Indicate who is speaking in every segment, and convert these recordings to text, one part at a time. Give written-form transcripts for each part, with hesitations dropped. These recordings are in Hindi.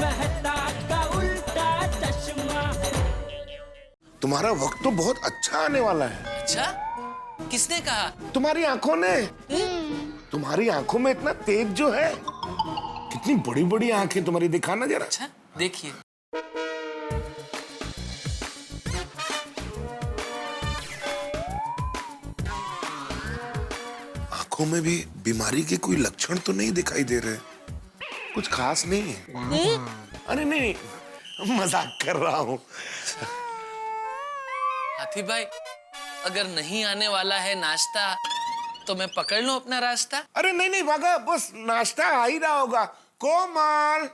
Speaker 1: मेहता का उल्टा चश्मा।
Speaker 2: तुम्हारा वक्त तो बहुत अच्छा आने वाला है।
Speaker 3: अच्छा, किसने कहा?
Speaker 2: तुम्हारी आंखों ने। तुम्हारी आंखों में इतना तेज जो है, कितनी बड़ी बड़ी आंखें तुम्हारी, दिखाना जरा।
Speaker 3: अच्छा, देखिए।
Speaker 2: आंखों में भी बीमारी के कोई लक्षण तो नहीं दिखाई दे रहे, कुछ खास नहीं है। अरे नहीं, मजाक कर रहा हूँ।
Speaker 3: हाथी भाई, अगर नहीं आने वाला है नाश्ता तो मैं पकड़ लूं अपना रास्ता?
Speaker 2: अरे नहीं नहीं भागा, बस नाश्ता आ ही रहा होगा। कोमल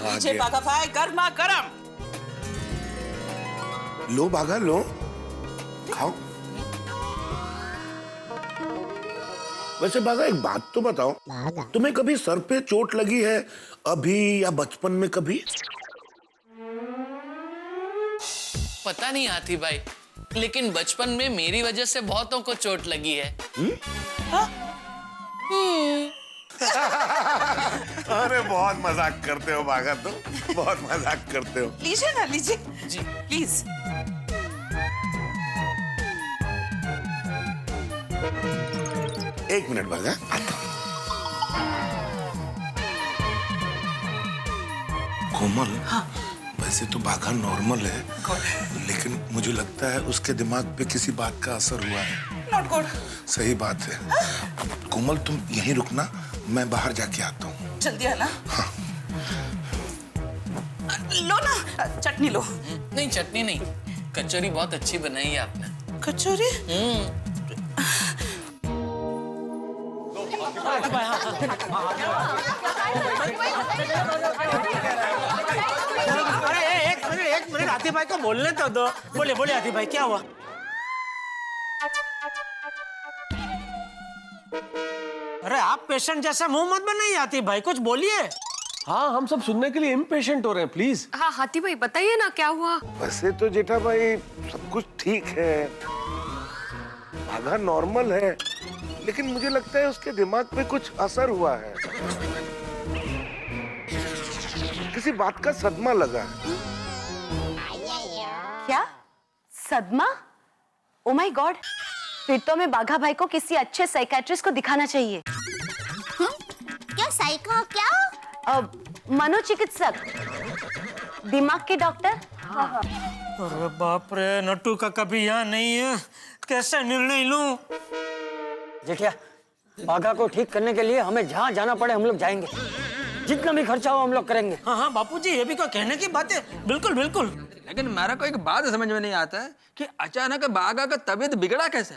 Speaker 4: मुझे बागा भाई गर्मा गरम।
Speaker 2: लो भागा लो, खाओ। वैसे भागा एक बात तो बताओ, तुम्हें कभी सर पे चोट लगी है अभी या बचपन में कभी?
Speaker 3: पता नहीं हाथी भाई, लेकिन बचपन में मेरी वजह से बहुतों को चोट लगी है।
Speaker 2: अरे बहुत मजाक करते हो भागा, तुम बहुत मजाक करते हो।
Speaker 4: लीजिए ना, लीजिए
Speaker 3: जी
Speaker 4: प्लीज।
Speaker 2: एक मिनट भागा, आता हूं। कोमल,
Speaker 4: हाँ।
Speaker 2: वैसे तो भागा नॉर्मल है, लेकिन मुझे लगता है उसके दिमाग पे किसी बात का असर हुआ है।
Speaker 4: Not good.
Speaker 2: सही बात है। कोमल तुम यहीं रुकना, मैं बाहर जाके आता हूँ।
Speaker 4: जल्दी आना।
Speaker 2: हाँ।
Speaker 4: लो ना, चटनी लो।
Speaker 3: नहीं, चटनी नहीं, कचौरी बहुत अच्छी बनाई है आपने।
Speaker 4: कचौरी?
Speaker 5: अरे एक मिनट हाथी भाई को बोलने तो दो। बोले बोले हाथी भाई, क्या हुआ? अरे आप पेशेंट जैसा मुंह मत बनाइए हाथी भाई, कुछ बोलिए।
Speaker 6: हाँ, हम सब सुनने के लिए इम्पेशेंट हो रहे हैं, प्लीज।
Speaker 7: हाँ हाथी भाई बताइए ना, क्या हुआ?
Speaker 2: वैसे तो जेठा भाई सब कुछ ठीक है, भागा नॉर्मल है, लेकिन मुझे लगता है उसके दिमाग पे कुछ असर हुआ है, किसी बात का सदमा लगा है।
Speaker 8: क्या सदमा? ओ माय गॉड, फिर तो हमें बाघा भाई को किसी अच्छे साइकियाट्रिस्ट को दिखाना चाहिए।
Speaker 9: क्या साइका? क्या
Speaker 8: मनोचिकित्सक, दिमाग के डॉक्टर।
Speaker 5: अरे बाप रे, नट्टू का कभी यहाँ नहीं है, कैसे निर्णय लूं?
Speaker 10: जेठिया, बाघा को ठीक करने के लिए हमें जहाँ जाना पड़े हम लोग जाएंगे, जितना भी खर्चा हो हम लोग करेंगे।
Speaker 5: हाँ हाँ बापूजी, ये भी कोई कहने की बात है। बिल्कुल बिल्कुल।
Speaker 11: लेकिन मेरा को एक बात समझ में नहीं आता है कि अचानक बाघा का तबीयत बिगड़ा कैसे?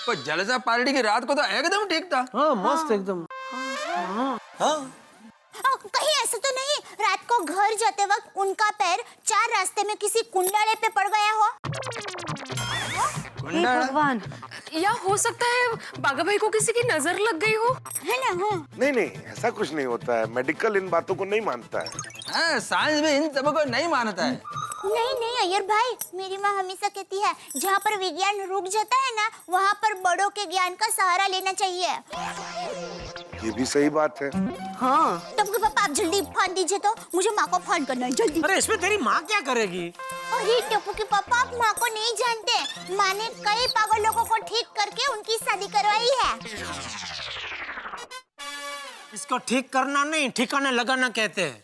Speaker 11: पर जलसा पार्टी की रात को तो एकदम ठीक था।
Speaker 6: हाँ, मस्त एकदम।
Speaker 9: कहीं ऐसा तो नहीं रात को घर जाते वक्त उनका पैर 4 रास्ते में किसी कुंडाले पे पड़ गया हो?
Speaker 8: हे भगवान,
Speaker 7: या हो सकता है बाघा भाई को किसी की नजर लग गई हो,
Speaker 9: है ना? हाँ।
Speaker 2: नहीं नहीं, ऐसा कुछ नहीं होता है, मेडिकल इन बातों को नहीं मानता है।
Speaker 11: हाँ, साइंस भी इन सब को नहीं मानता है।
Speaker 9: नहीं अय्यर भाई, मेरी माँ हमेशा कहती है जहाँ पर विज्ञान रुक जाता है ना, वहाँ पर बड़ों के ज्ञान का सहारा लेना चाहिए।
Speaker 2: ये भी सही बात है।
Speaker 8: हाँ।
Speaker 9: टप्पू के पापा आप जल्दी फोन दीजिए, तो मुझे माँ को फोन करना है, जल्दी।
Speaker 5: अरे इसमें तेरी माँ क्या करेगी?
Speaker 9: अरे टप्पू के पापा, आप माँ को नहीं जानते, माँ ने कई पागल लोगों को ठीक करके उनकी शादी करवाई है।
Speaker 5: इसको ठीक करना नहीं, ठिकाने लगाना कहते हैं।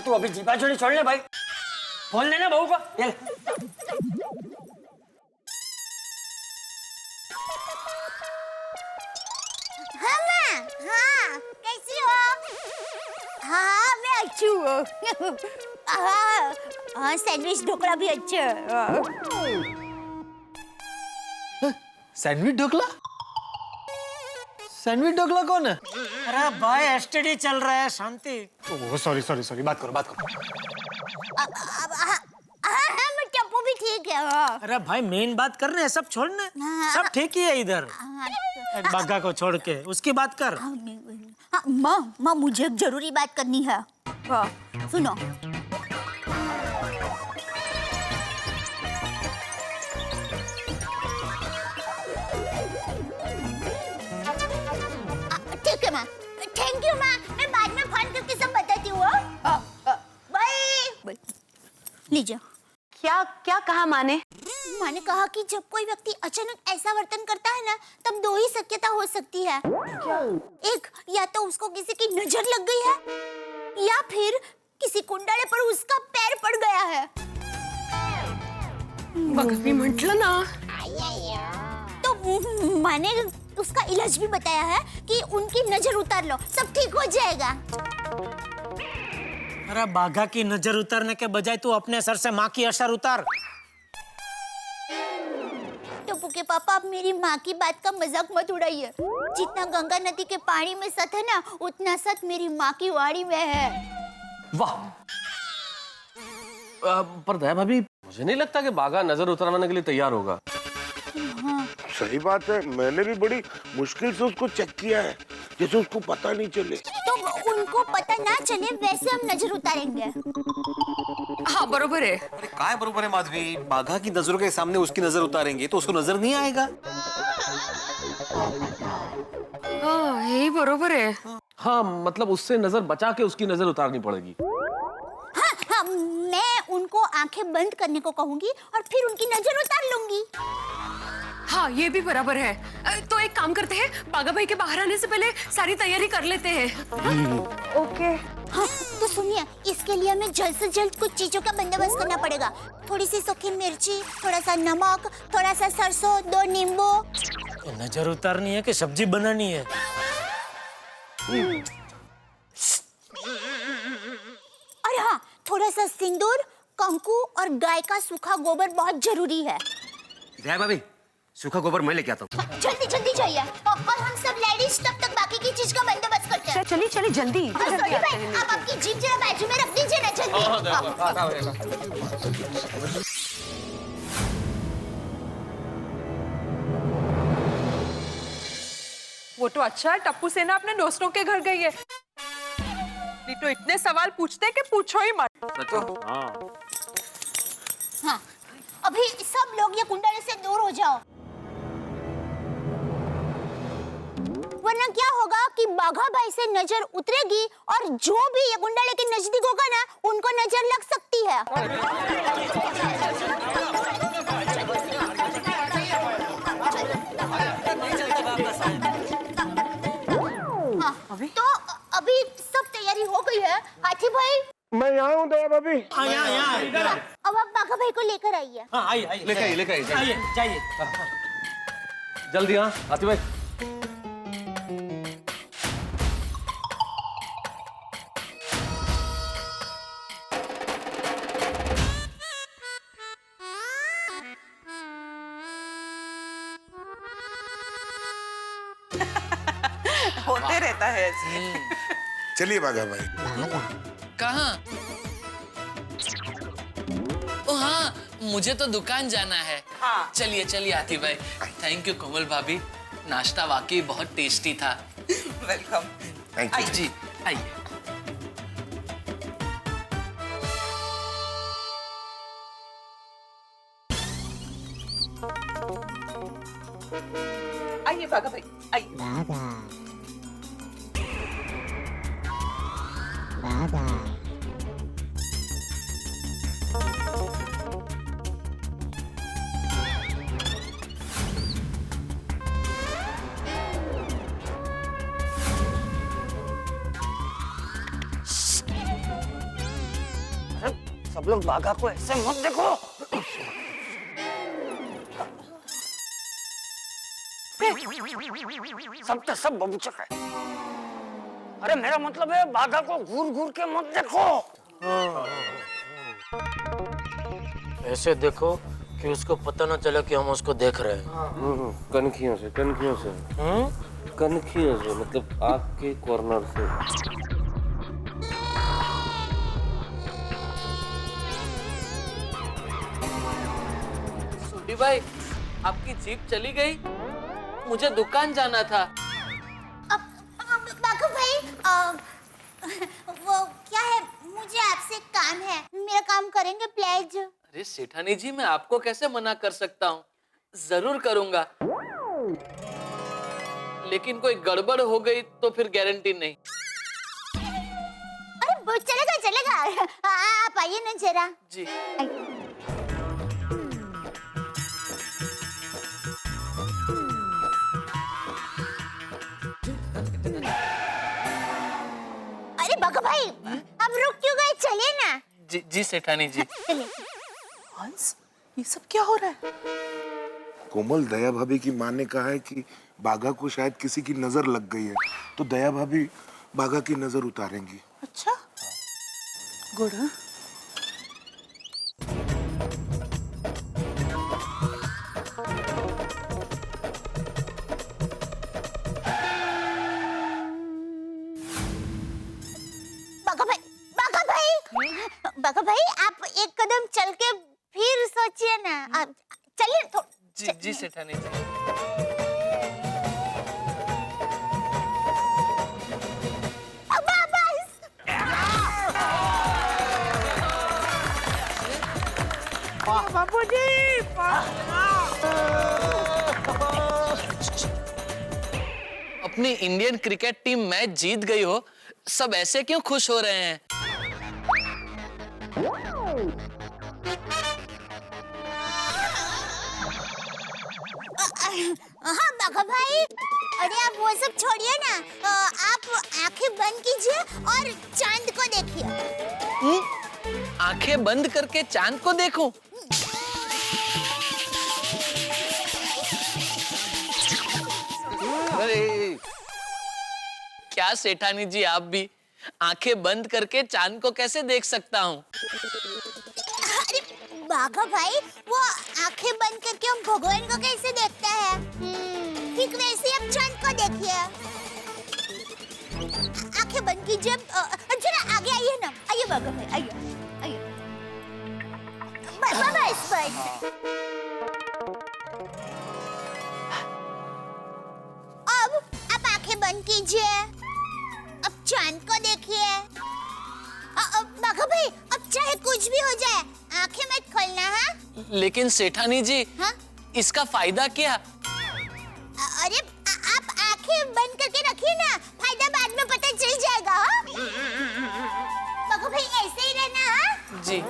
Speaker 10: तू अभी जीपा छोड़ी छोड़ ले भाई, फोन लेना बहू को।
Speaker 9: हाँ माँ, हाँ कैसी हो? हाँ मैं अच्छी हूँ। हाँ सैंडविच ढोकला भी अच्छा है।
Speaker 6: सैंडविच ढोकला? सैंडविच ढोकला कौन है?
Speaker 5: अरे भाई एसटीडी चल रहा है, शांति। ओह सॉरी, बात करो।
Speaker 9: हाँ मैं टप्पू भी ठीक है।
Speaker 5: अरे भाई मेन बात कर रहे हैं, सब छोड़ने। सब ठीक ही है इधर। बाघा को छोड़ के उसकी बात कर।
Speaker 9: माँ मुझे एक जरूरी बात करनी है। सुनो। ठीक है माँ, हूँ माँ, मैं बाद में फोन करके सब बताती हूँ। बाय। लीजिए।
Speaker 8: क्या क्या कहा माने?
Speaker 9: माँ ने कहा कि जब कोई व्यक्ति अचानक ऐसा वर्तन करता है ना, तब दो ही शक्यता हो सकती है। एक, या तो उसको किसी की नजर लग गई है, या फिर किसी कुंडले पर उसका पैर पड़ गया है।
Speaker 7: बघाभाई म्हटलं ना।
Speaker 9: तो माँ ने उसका इलाज भी बताया है कि उनकी नजर उतार लो, सब ठीक हो जाएगा।
Speaker 5: अरे बाघा की नजर उतारने के बजाय तू अपने सर से माँ की असर उतार।
Speaker 9: टप्पू के पापा, आप मेरी माँ की बात का मजाक मत उड़ाइए। जितना गंगा नदी के पानी में सत है ना, उतना सत मेरी माँ की वाणी में है।
Speaker 6: वाह। पर दया भाभी, मुझे नहीं लगता कि बाघा नजर उतरवाने के लिए तैयार होगा।
Speaker 2: सही बात है, मैंने भी बड़ी मुश्किल से उसको चेक किया है, जैसे उसको पता नहीं चले।
Speaker 9: तो उनको पता ना चले वैसे हम नजर उतारेंगे।
Speaker 7: हाँ बरोबर है।
Speaker 12: अरे काय बरोबर है माधवी, बाघा की नजरों के सामने उसकी नजर उतारेंगे तो उसको नजर नहीं आएगा।
Speaker 7: हाँ यही बरोबर है।
Speaker 6: हाँ मतलब उससे नजर बचा के उसकी नजर उतारनी पड़ेगी।
Speaker 9: हाँ, हाँ, मैं उनको आंखें बंद करने को कहूंगी और फिर उनकी नजर उतार लूंगी।
Speaker 7: हाँ ये भी बराबर है। तो एक काम करते हैं, बाघा भाई के बाहर आने से पहले सारी तैयारी कर लेते हैं।
Speaker 8: ओके।
Speaker 9: हाँ, तो सुनिए, इसके लिए हमें जल्द से जल्द कुछ चीजों का बंदोबस्त करना पड़ेगा। थोड़ी सी सूखी मिर्ची, थोड़ा सा नमक, थोड़ा सा सरसों, 2 नींबू।
Speaker 5: तो नजर उतारनी है कि सब्जी बनानी है?
Speaker 9: और हाँ, थोड़ा सा सिंदूर, कंकु और गाय का सूखा गोबर बहुत जरूरी है।
Speaker 12: दया भाभी, सूखा गोबर मैं लेके आता हूँ।
Speaker 9: जल्दी जल्दी जाइए, और हम सब लेडीज तब तक बाकी की चीज का बंदोबस्त करते हैं।
Speaker 8: चलिए चलिए जल्दी।
Speaker 9: और सॉरी भाई, आप आपकी जीप जरा बाजू में रख दीजिए ना, जल्दी।
Speaker 13: वो तो अच्छा है टप्पू सेना अपने दोस्तों के घर गई है, नहीं तो इतने सवाल पूछते हैं कि पूछो ही मत।
Speaker 9: हाँ, अभी सब लोग ये कुंडले से दूर हो जाओ, वरना क्या होगा कि बाघा भाई से नजर उतरेगी और जो भी ये कुंडले के नजदीक होगा ना, उनको नजर लग सकती है। हाँ, तो अभी सब तैयारी हो गई है। हाथी भाई,
Speaker 2: मैं यहाँ हूँ दया भाभी।
Speaker 5: यहाँ।
Speaker 9: अब आप बाघा भाई को लेकर आइए।
Speaker 5: हाँ आइए
Speaker 6: लेके आइए।
Speaker 5: जाइए।
Speaker 6: जल्दी। हाँ हाथी भाई।
Speaker 4: होते रहता है ऐसे।
Speaker 2: चलिए बाघा भाई।
Speaker 3: कहाँ? ओ हाँ, मुझे तो दुकान जाना है।
Speaker 4: हाँ।
Speaker 3: चलिए चलिए आती भाई। थैंक यू कोमल भाभी, नाश्ता वाकई बहुत टेस्टी था।
Speaker 4: वेलकम।
Speaker 2: थैंक यू
Speaker 3: जी आइए।
Speaker 4: आइए बाघा भाई, आइए।
Speaker 10: सब लोग बाघा को ऐसे मत देखो। सब तो सब बबूचक है। अरे मेरा मतलब है बाघा को घूर घूर के मत देखो।
Speaker 5: ऐसे देखो कि उसको पता ना चले कि हम उसको देख रहे हैं।
Speaker 6: कनखियों से मतलब आँख के कॉर्नर से।
Speaker 3: सूडी भाई, आपकी जीप चली गई, मुझे दुकान जाना था।
Speaker 9: बाघा भाई, वो क्या है, मुझे आपसे काम है, मेरा काम करेंगे प्लीज?
Speaker 3: अरे सेठानी जी, मैं आपको कैसे मना कर सकता हूँ, जरूर करूंगा, लेकिन कोई गड़बड़ हो गई तो फिर गारंटी नहीं।
Speaker 9: चलेगा चलेगा। आप आइए ना जरा।
Speaker 3: जी।
Speaker 9: अरे बाघा भाई, अब रुक क्यों गए? चलिए ना।
Speaker 3: जी सेठानी जी।
Speaker 13: हंस, ये सब क्या हो रहा है?
Speaker 2: कोमल, दया भाभी की माँ ने कहा है कि बाघा को शायद किसी की नजर लग गई है, तो दया भाभी बाघा की नजर उतारेंगी।
Speaker 13: अच्छा, गुड।
Speaker 9: बाघा भाई, आप एक कदम चल के फिर सोचिए ना। आप चलिए तो।
Speaker 3: जी सेठानी जी।
Speaker 13: बाबूजी,
Speaker 3: अपनी इंडियन क्रिकेट टीम मैच जीत गई हो, सब ऐसे क्यों खुश हो रहे हैं?
Speaker 9: हाँ बाघा भाई, अरे आप वो सब छोड़िए ना। आप आंखें बंद कीजिए और चांद को देखिए।
Speaker 3: आंखें बंद करके चांद को देखूं? अरे क्या सेठानी जी, आप भी आंखें बंद करके चांद को कैसे देख सकता हूँ?
Speaker 9: अरे बाघा भाई, वो आंखें बंद करके हम भगवान को कैसे देखते हैं? ठीक वैसे आप चांद को देखिए। आंखें बंद कीजिए। जरा आगे आइए ना। आइए बाघा भाई, आइए आइए। बस। अब आप आंखें बंद कीजिए। अब चांद को देखिए। बाघा भाई, अब चाहे कुछ भी हो जाए, आंखें मत खोलना। हाँ?
Speaker 3: लेकिन सेठानी जी,
Speaker 9: हाँ?
Speaker 3: इसका फायदा क्या?
Speaker 9: अरे आप आंखें बंद करके रखिए ना, फायदा बाद में पता चल जाएगा। हाँ? बाघा भाई, ऐसे ही रहना। हाँ?
Speaker 3: जी।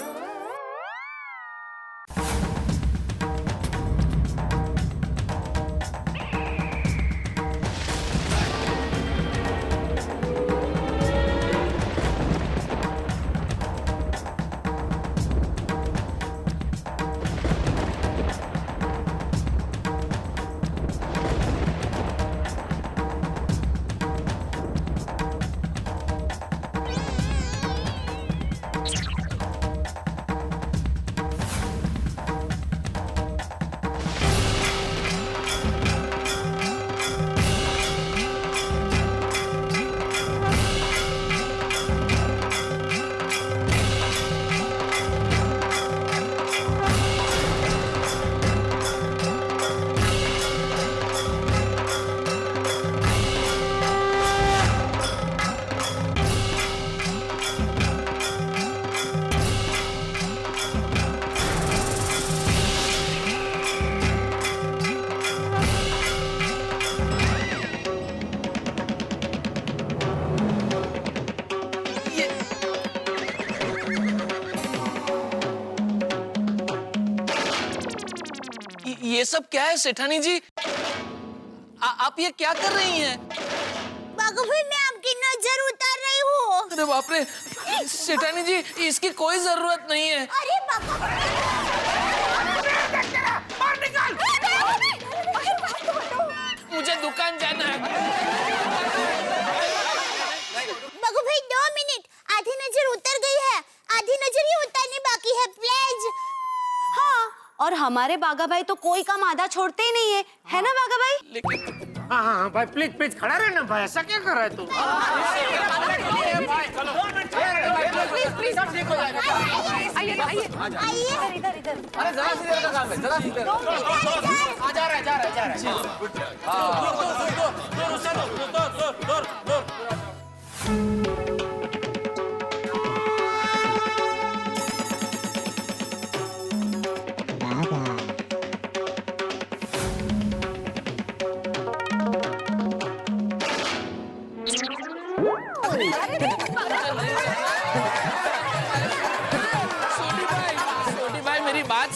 Speaker 3: ये सब क्या है सेठानी जी? आप ये क्या कर रही हैं?
Speaker 9: बाघा भाई, मैं आपकी नजर उतार रही हूँ।
Speaker 3: अरे बाप रे, सेठानी जी, इसकी कोई जरूरत नहीं है।
Speaker 9: अरे बाघा
Speaker 3: बाहर निकाल। मुझे दुकान जाना है।
Speaker 9: बाघा भाई, 2 मिनट। आधी नजर उतर गई है, आधी नजर ही उतारनी बाकी है। प्लीज।
Speaker 8: हाँ, और हमारे बाघा भाई तो कोई काम आधा छोड़ते ही नहीं है ना बाघा भाई?
Speaker 3: लेकिन
Speaker 5: हाँ भाई, प्लीज खड़ा रहना भाई। ऐसा क्या कर रहा है तू?
Speaker 13: प्लीज आइए।
Speaker 8: इधर।
Speaker 6: अरे जरा सी देर का काम है, जरा सी देर। जा रहा है।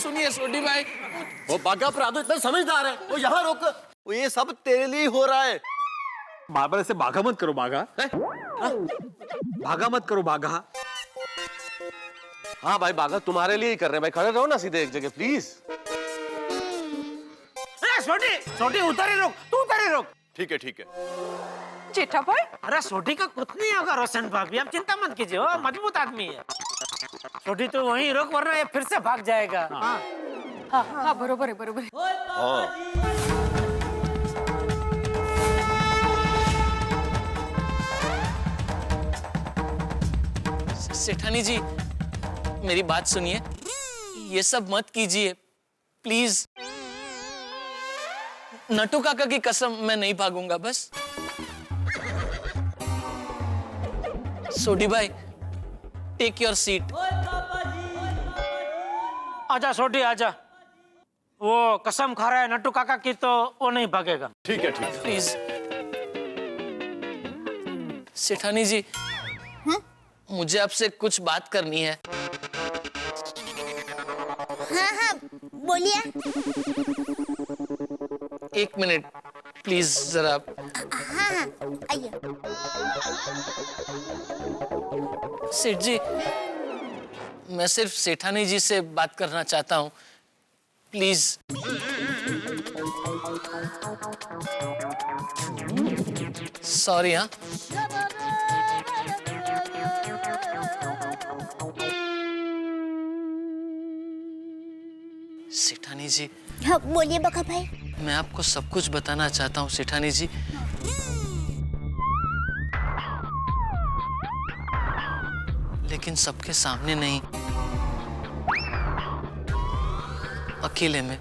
Speaker 3: सुनिए छोटी भाई।
Speaker 12: वो बाघा प्रादो इतना समझदार है, वो यहाँ रोक। वो ये सब तेरे लिए हो रहा है।
Speaker 6: बार बार ऐसे भागा मत करो भागा, भागा मत करो भागा।
Speaker 12: हाँ भाई बाघा तुम्हारे लिए ही कर रहे हैं भाई, खड़े रहो ना सीधे एक जगह प्लीज।
Speaker 5: छोटी छोटी उतर ही रोक, तू उतर ही रोक।
Speaker 12: ठीक है ठीक है।
Speaker 13: जेठा भाई
Speaker 5: अरे छोटी का कुछ नहीं होगा रोशन भाभी, आप चिंता मत कीजिए, वो मजबूत आदमी है। छोटी तो वहीं रोक वरना ये फिर से भाग जाएगा।
Speaker 7: हाँ बरोबर है बरोबर है।
Speaker 3: सेठानी जी मेरी बात सुनिए, ये सब मत कीजिए प्लीज। नटू काका की कसम मैं नहीं भागूंगा बस। सोडी भाई टेक योर सीट।
Speaker 5: आजा छोटी आजा, वो कसम खा रहा है नट्टू काका की तो वो नहीं भागेगा।
Speaker 12: ठीक है ठीक है।
Speaker 3: प्लीज सेठानी जी मुझे आपसे कुछ बात करनी है।
Speaker 9: हाँ हाँ बोलिए।
Speaker 3: एक मिनट प्लीज जरा।
Speaker 9: हाँ हाँ आइए।
Speaker 3: सेठ जी मैं सिर्फ सेठानी जी से बात करना चाहता हूँ प्लीज। सॉरी। हाँ सेठानी जी।
Speaker 9: हाँ बोलिए बका भाई।
Speaker 3: मैं आपको सब कुछ बताना चाहता हूँ सेठानी जी। लेकिन सबके सामने नहीं, अकेले में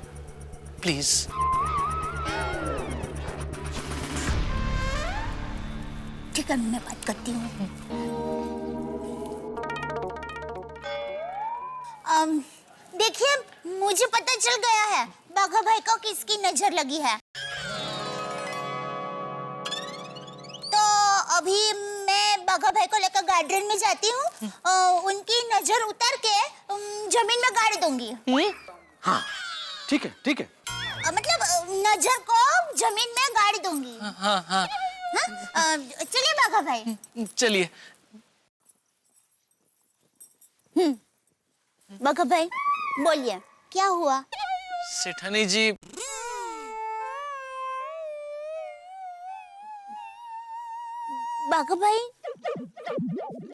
Speaker 3: प्लीज।
Speaker 9: ठीक है मैं बात करती हूँ। देखिए मुझे पता चल गया है बाघा भाई को किसकी नजर लगी है। तो अभी मैं बाघा भाई को लेकर गार्डन में जाती हूँ, उनकी नजर उतार के जमीन में गाड़ दूंगी।
Speaker 12: हाँ ठीक है ठीक है।
Speaker 9: मतलब नजर को जमीन में गाड़ दूंगी।
Speaker 3: हाँ हाँ
Speaker 9: चलिए बाघा भाई।
Speaker 3: चलिए।
Speaker 9: बाघा भाई बोलिए क्या हुआ।
Speaker 3: सेठानी जी
Speaker 9: बाघा भाई।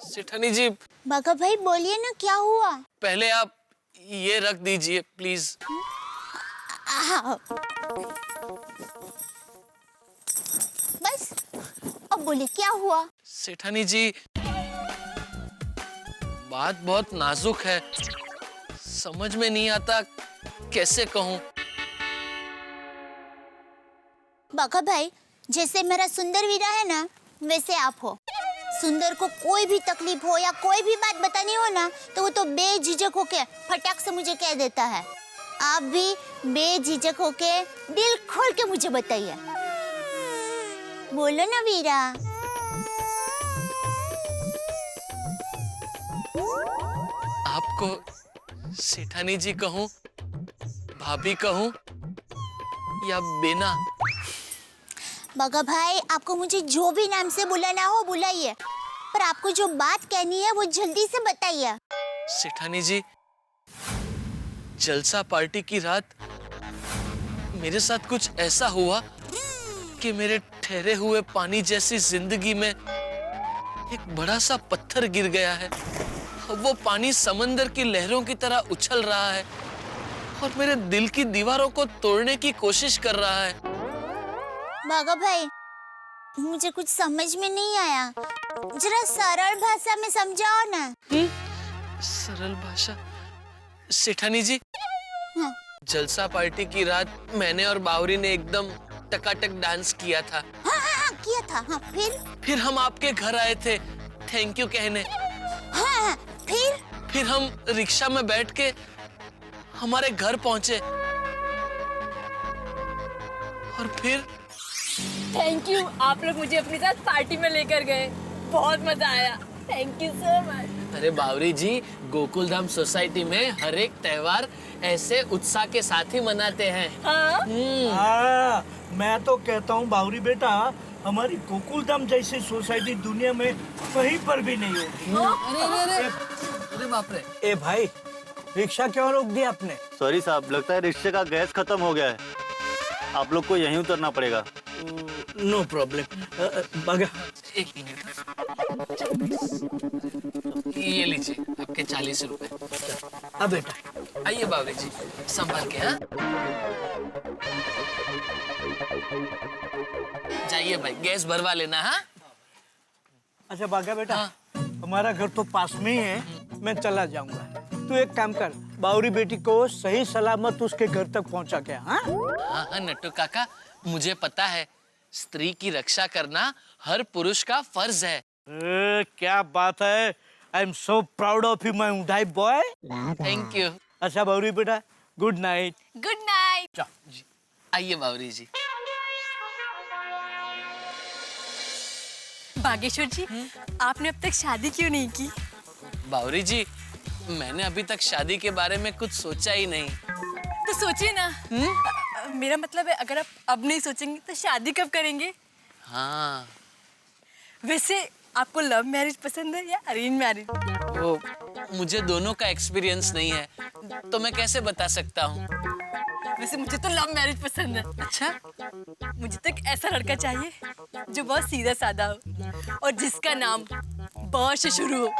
Speaker 3: सेठानी जी
Speaker 9: बाघा भाई बोलिए ना क्या हुआ।
Speaker 3: पहले आप ये रख दीजिए प्लीज।
Speaker 9: बस अब बोलिए क्या हुआ।
Speaker 3: सेठानी जी बात बहुत नाजुक है, समझ में नहीं आता कैसे कहूँ।
Speaker 9: बाघा भाई जैसे मेरा सुंदर वीरा है ना वैसे आप हो। सुंदर को कोई भी तकलीफ हो या कोई भी बात बतानी हो ना तो वो तो बेझिझक होके फटाक से मुझे कह देता है। आप भी बेझिझक होके दिल खोल के मुझे बताइए। बोलो ना वीरा।
Speaker 3: आपको सेठानी जी कहूँ, भाभी कहूँ या बेना।
Speaker 9: बाघा भाई आपको मुझे जो भी नाम से बुलाना हो बुलाइए, पर आपको जो बात कहनी है वो जल्दी से बताइए।
Speaker 3: सेठानी जी जलसा पार्टी की रात मेरे साथ कुछ ऐसा हुआ कि मेरे ठहरे हुए पानी जैसी जिंदगी में एक बड़ा सा पत्थर गिर गया है। वो पानी समंदर की लहरों की तरह उछल रहा है और मेरे दिल की दीवारों को तोड़ने की कोशिश कर रहा है।
Speaker 9: बाघा भाई मुझे कुछ समझ में नहीं आया, जरा सरल भाषा में समझाओ ना।
Speaker 3: सरल भाषा। सेठानी जी
Speaker 9: हाँ।
Speaker 3: जलसा पार्टी की रात मैंने और बावरी ने एकदम टकाटक डांस किया था।
Speaker 9: हाँ, किया था। हाँ, फिर
Speaker 3: हम आपके घर आए थे थैंक यू कहने।
Speaker 9: हाँ,
Speaker 3: फिर हम रिक्शा में बैठ के हमारे घर पहुंचे और फिर
Speaker 7: थैंक यू, आप लोग मुझे अपने साथ पार्टी में लेकर गए, बहुत मजा आया। Thank you so much.
Speaker 3: अरे बावरी जी, गोकुल धाम सोसाइटी में हर एक त्योहार ऐसे उत्साह के साथ ही मनाते हैं।
Speaker 1: हाँ, मैं तो कहता हूँ बावरी बेटा, हमारी गोकुल धाम जैसी सोसाइटी दुनिया में कहीं पर भी नहीं होगी।
Speaker 3: अरे बाप रे।
Speaker 1: ए भाई, रिक्शा क्यों रोक दिया आपने?
Speaker 12: सॉरी साहब, लगता है रिक्शे का गैस खत्म हो गया है। आप लोग को यहीं उतरना पड़ेगा।
Speaker 1: No problem. बागा,
Speaker 3: एक मिनट, ये लीजिए आपके 40 रुपए।
Speaker 1: अब बेटा
Speaker 3: आइए बावरी जी, संभाल के। हाँ, जाइए भाई, गैस भरवा लेना। हाँ,
Speaker 1: अच्छा बागा बेटा, हमारा घर तो पास में ही है, मैं चला जाऊंगा। तू एक काम कर, बावरी बेटी को सही सलामत उसके घर तक पहुंचा के। हाँ
Speaker 3: हाँ नट्टू काका, मुझे पता है, स्त्री की रक्षा करना हर पुरुष का फर्ज है।
Speaker 1: क्या बात है, I am so proud of you my उडाई बॉय।
Speaker 3: Thank you.
Speaker 1: अच्छा बावरी बेटा, गुड नाइट।
Speaker 7: Good night.
Speaker 3: आइए बावरी जी।
Speaker 7: बागेश्वर जी, आपने अब तक शादी क्यों नहीं की?
Speaker 3: बावरी जी, मैंने अभी तक शादी के बारे में कुछ सोचा ही नहीं।
Speaker 7: तो सोचिए ना। मेरा मतलब है, अगर आप अब नहीं सोचेंगे तो शादी कब करेंगे?
Speaker 3: हाँ,
Speaker 7: वैसे आपको लव मैरिज पसंद है या अरेंज मैरिज?
Speaker 3: वो मुझे दोनों का एक्सपीरियंस नहीं है, तो मैं कैसे बता सकता हूँ।
Speaker 7: वैसे मुझे तो लव मैरिज पसंद है।
Speaker 3: अच्छा?
Speaker 7: मुझे तो एक ऐसा लड़का चाहिए जो बहुत सीधा साधा हो और जिसका नाम ब से शुरू हो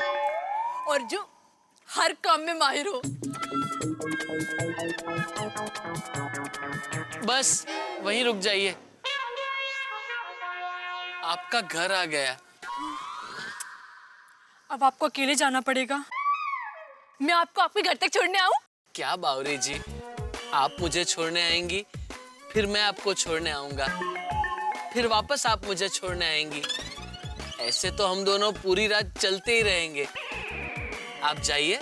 Speaker 7: और जो हर काम में माहिर हो।
Speaker 3: बस वहीं रुक जाइए, आपका घर आ गया।
Speaker 7: अब आपको अकेले जाना पड़ेगा। मैं आपको आपके घर तक छोड़ने आऊं?
Speaker 3: क्या बावरी जी, आप मुझे छोड़ने आएंगी, फिर मैं आपको छोड़ने आऊंगा, फिर वापस आप मुझे छोड़ने आएंगी। ऐसे तो हम दोनों पूरी रात चलते ही रहेंगे। आप जाइए,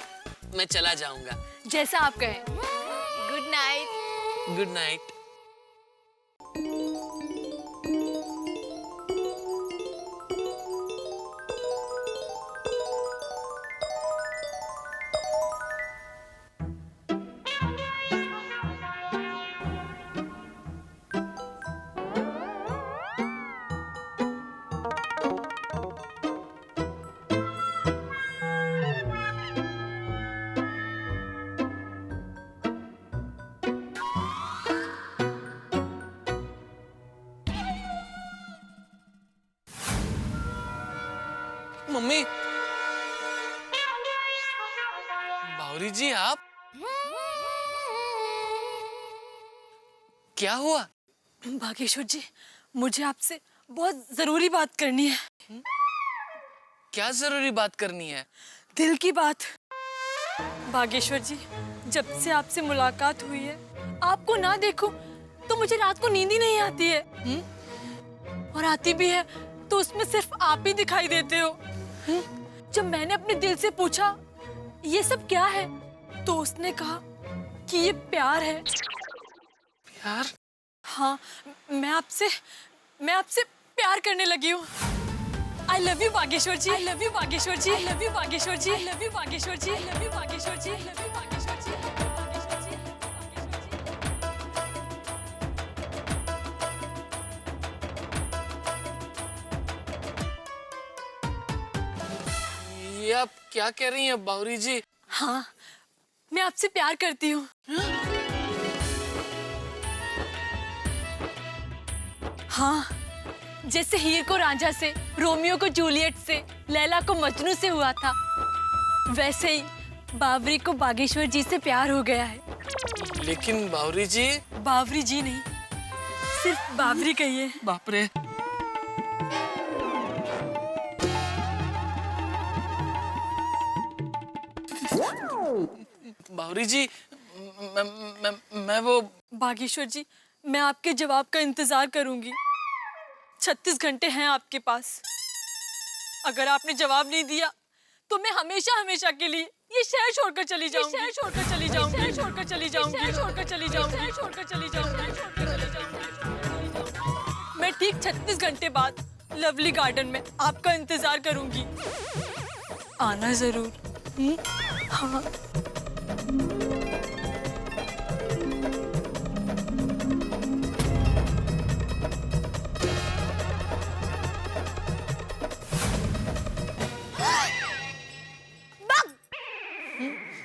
Speaker 3: मैं चला जाऊंगा।
Speaker 7: जैसा आप कहें। Good night.
Speaker 3: Good night. Mummy, Bawri ji आप? क्या हुआ?
Speaker 7: बागेश्वर जी, मुझे आपसे बहुत जरूरी बात करनी है।
Speaker 3: क्या जरूरी बात करनी है?
Speaker 7: दिल की बात। बागेश्वर जी, जब से आपसे मुलाकात हुई है, आपको ना देखूं तो मुझे रात को नींद ही नहीं आती है। और आती भी है तो उसमें सिर्फ आप ही दिखाई देते हो। जब मैंने अपने दिल से पूछा ये सब क्या है, तो उसने कहा कि ये प्यार है।
Speaker 3: प्यार?
Speaker 7: हाँ, मैं आपसे प्यार करने लगी हूँ। I love you Bageshwar ji. I love you Bageshwar ji. I love you Bageshwar ji. I love you Bageshwar ji. I love you Bageshwar ji. I love you Bageshwar जी।
Speaker 3: ये आप क्या कह रही हैं बावरी जी?
Speaker 7: हाँ, मैं आपसे प्यार करती हूँ। हाँ, जैसे हीर को रांझा से, रोमियो को जूलियट से, लैला को मजनू से हुआ था, वैसे ही बावरी को बागेश्वर जी से प्यार हो गया है।
Speaker 3: लेकिन बावरी जी?
Speaker 7: बावरी जी नहीं, सिर्फ बावरी कहिए।
Speaker 3: बाप रे। बावरी जी, मैं वो।
Speaker 7: बागेश्वर जी, मैं आपके जवाब का इंतजार करूंगी। 36 घंटे हैं आपके पास। अगर आपने जवाब नहीं दिया तो मैं हमेशा हमेशा के लिए ये शहर छोड़कर चली जाऊंगी। शहर छोड़कर चली जाऊंगी। शहर छोड़कर चली जाऊंगी। शहर छोड़कर चली जाऊंगी। शहर छोड़कर चली जाऊंगी। मैं ठीक 36 घंटे बाद लवली गार्डन में आपका इंतजार करूंगी। आना जरूर। हाँ।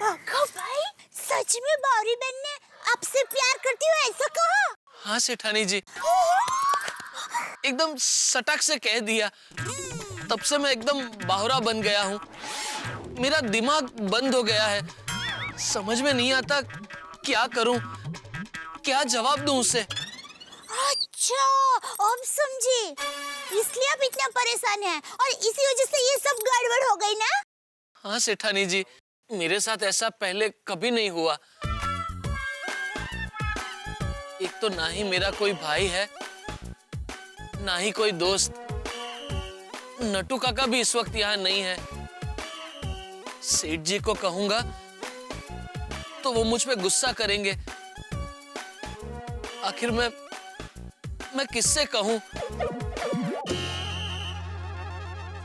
Speaker 9: बाघा भाई, सच में बावरी बहन ने आपसे प्यार करती हुए ऐसा कहा?
Speaker 3: हाँ सेठानी जी, एकदम सटक से कह दिया। तब से मैं एकदम बाहुरा बन गया हूँ। मेरा दिमाग बंद हो गया है। समझ में नहीं आता क्या करूं, क्या जवाब दूं उसे।
Speaker 9: अच्छा, अब समझी। इसलिए आप इतना परेशान हैं और इसी वजह से ये सब गड़बड़ हो गई ना?
Speaker 3: हाँ सेठानी जी, मेरे साथ ऐसा पहले कभी नहीं हुआ। एक तो ना ही मेरा कोई भाई है, ना ही कोई दोस्त। नटू काका भी इस वक्त यहाँ नहीं है। सेठ जी को कहूंगा तो वो मुझ पे गुस्सा करेंगे। आखिर मैं किससे कहूं?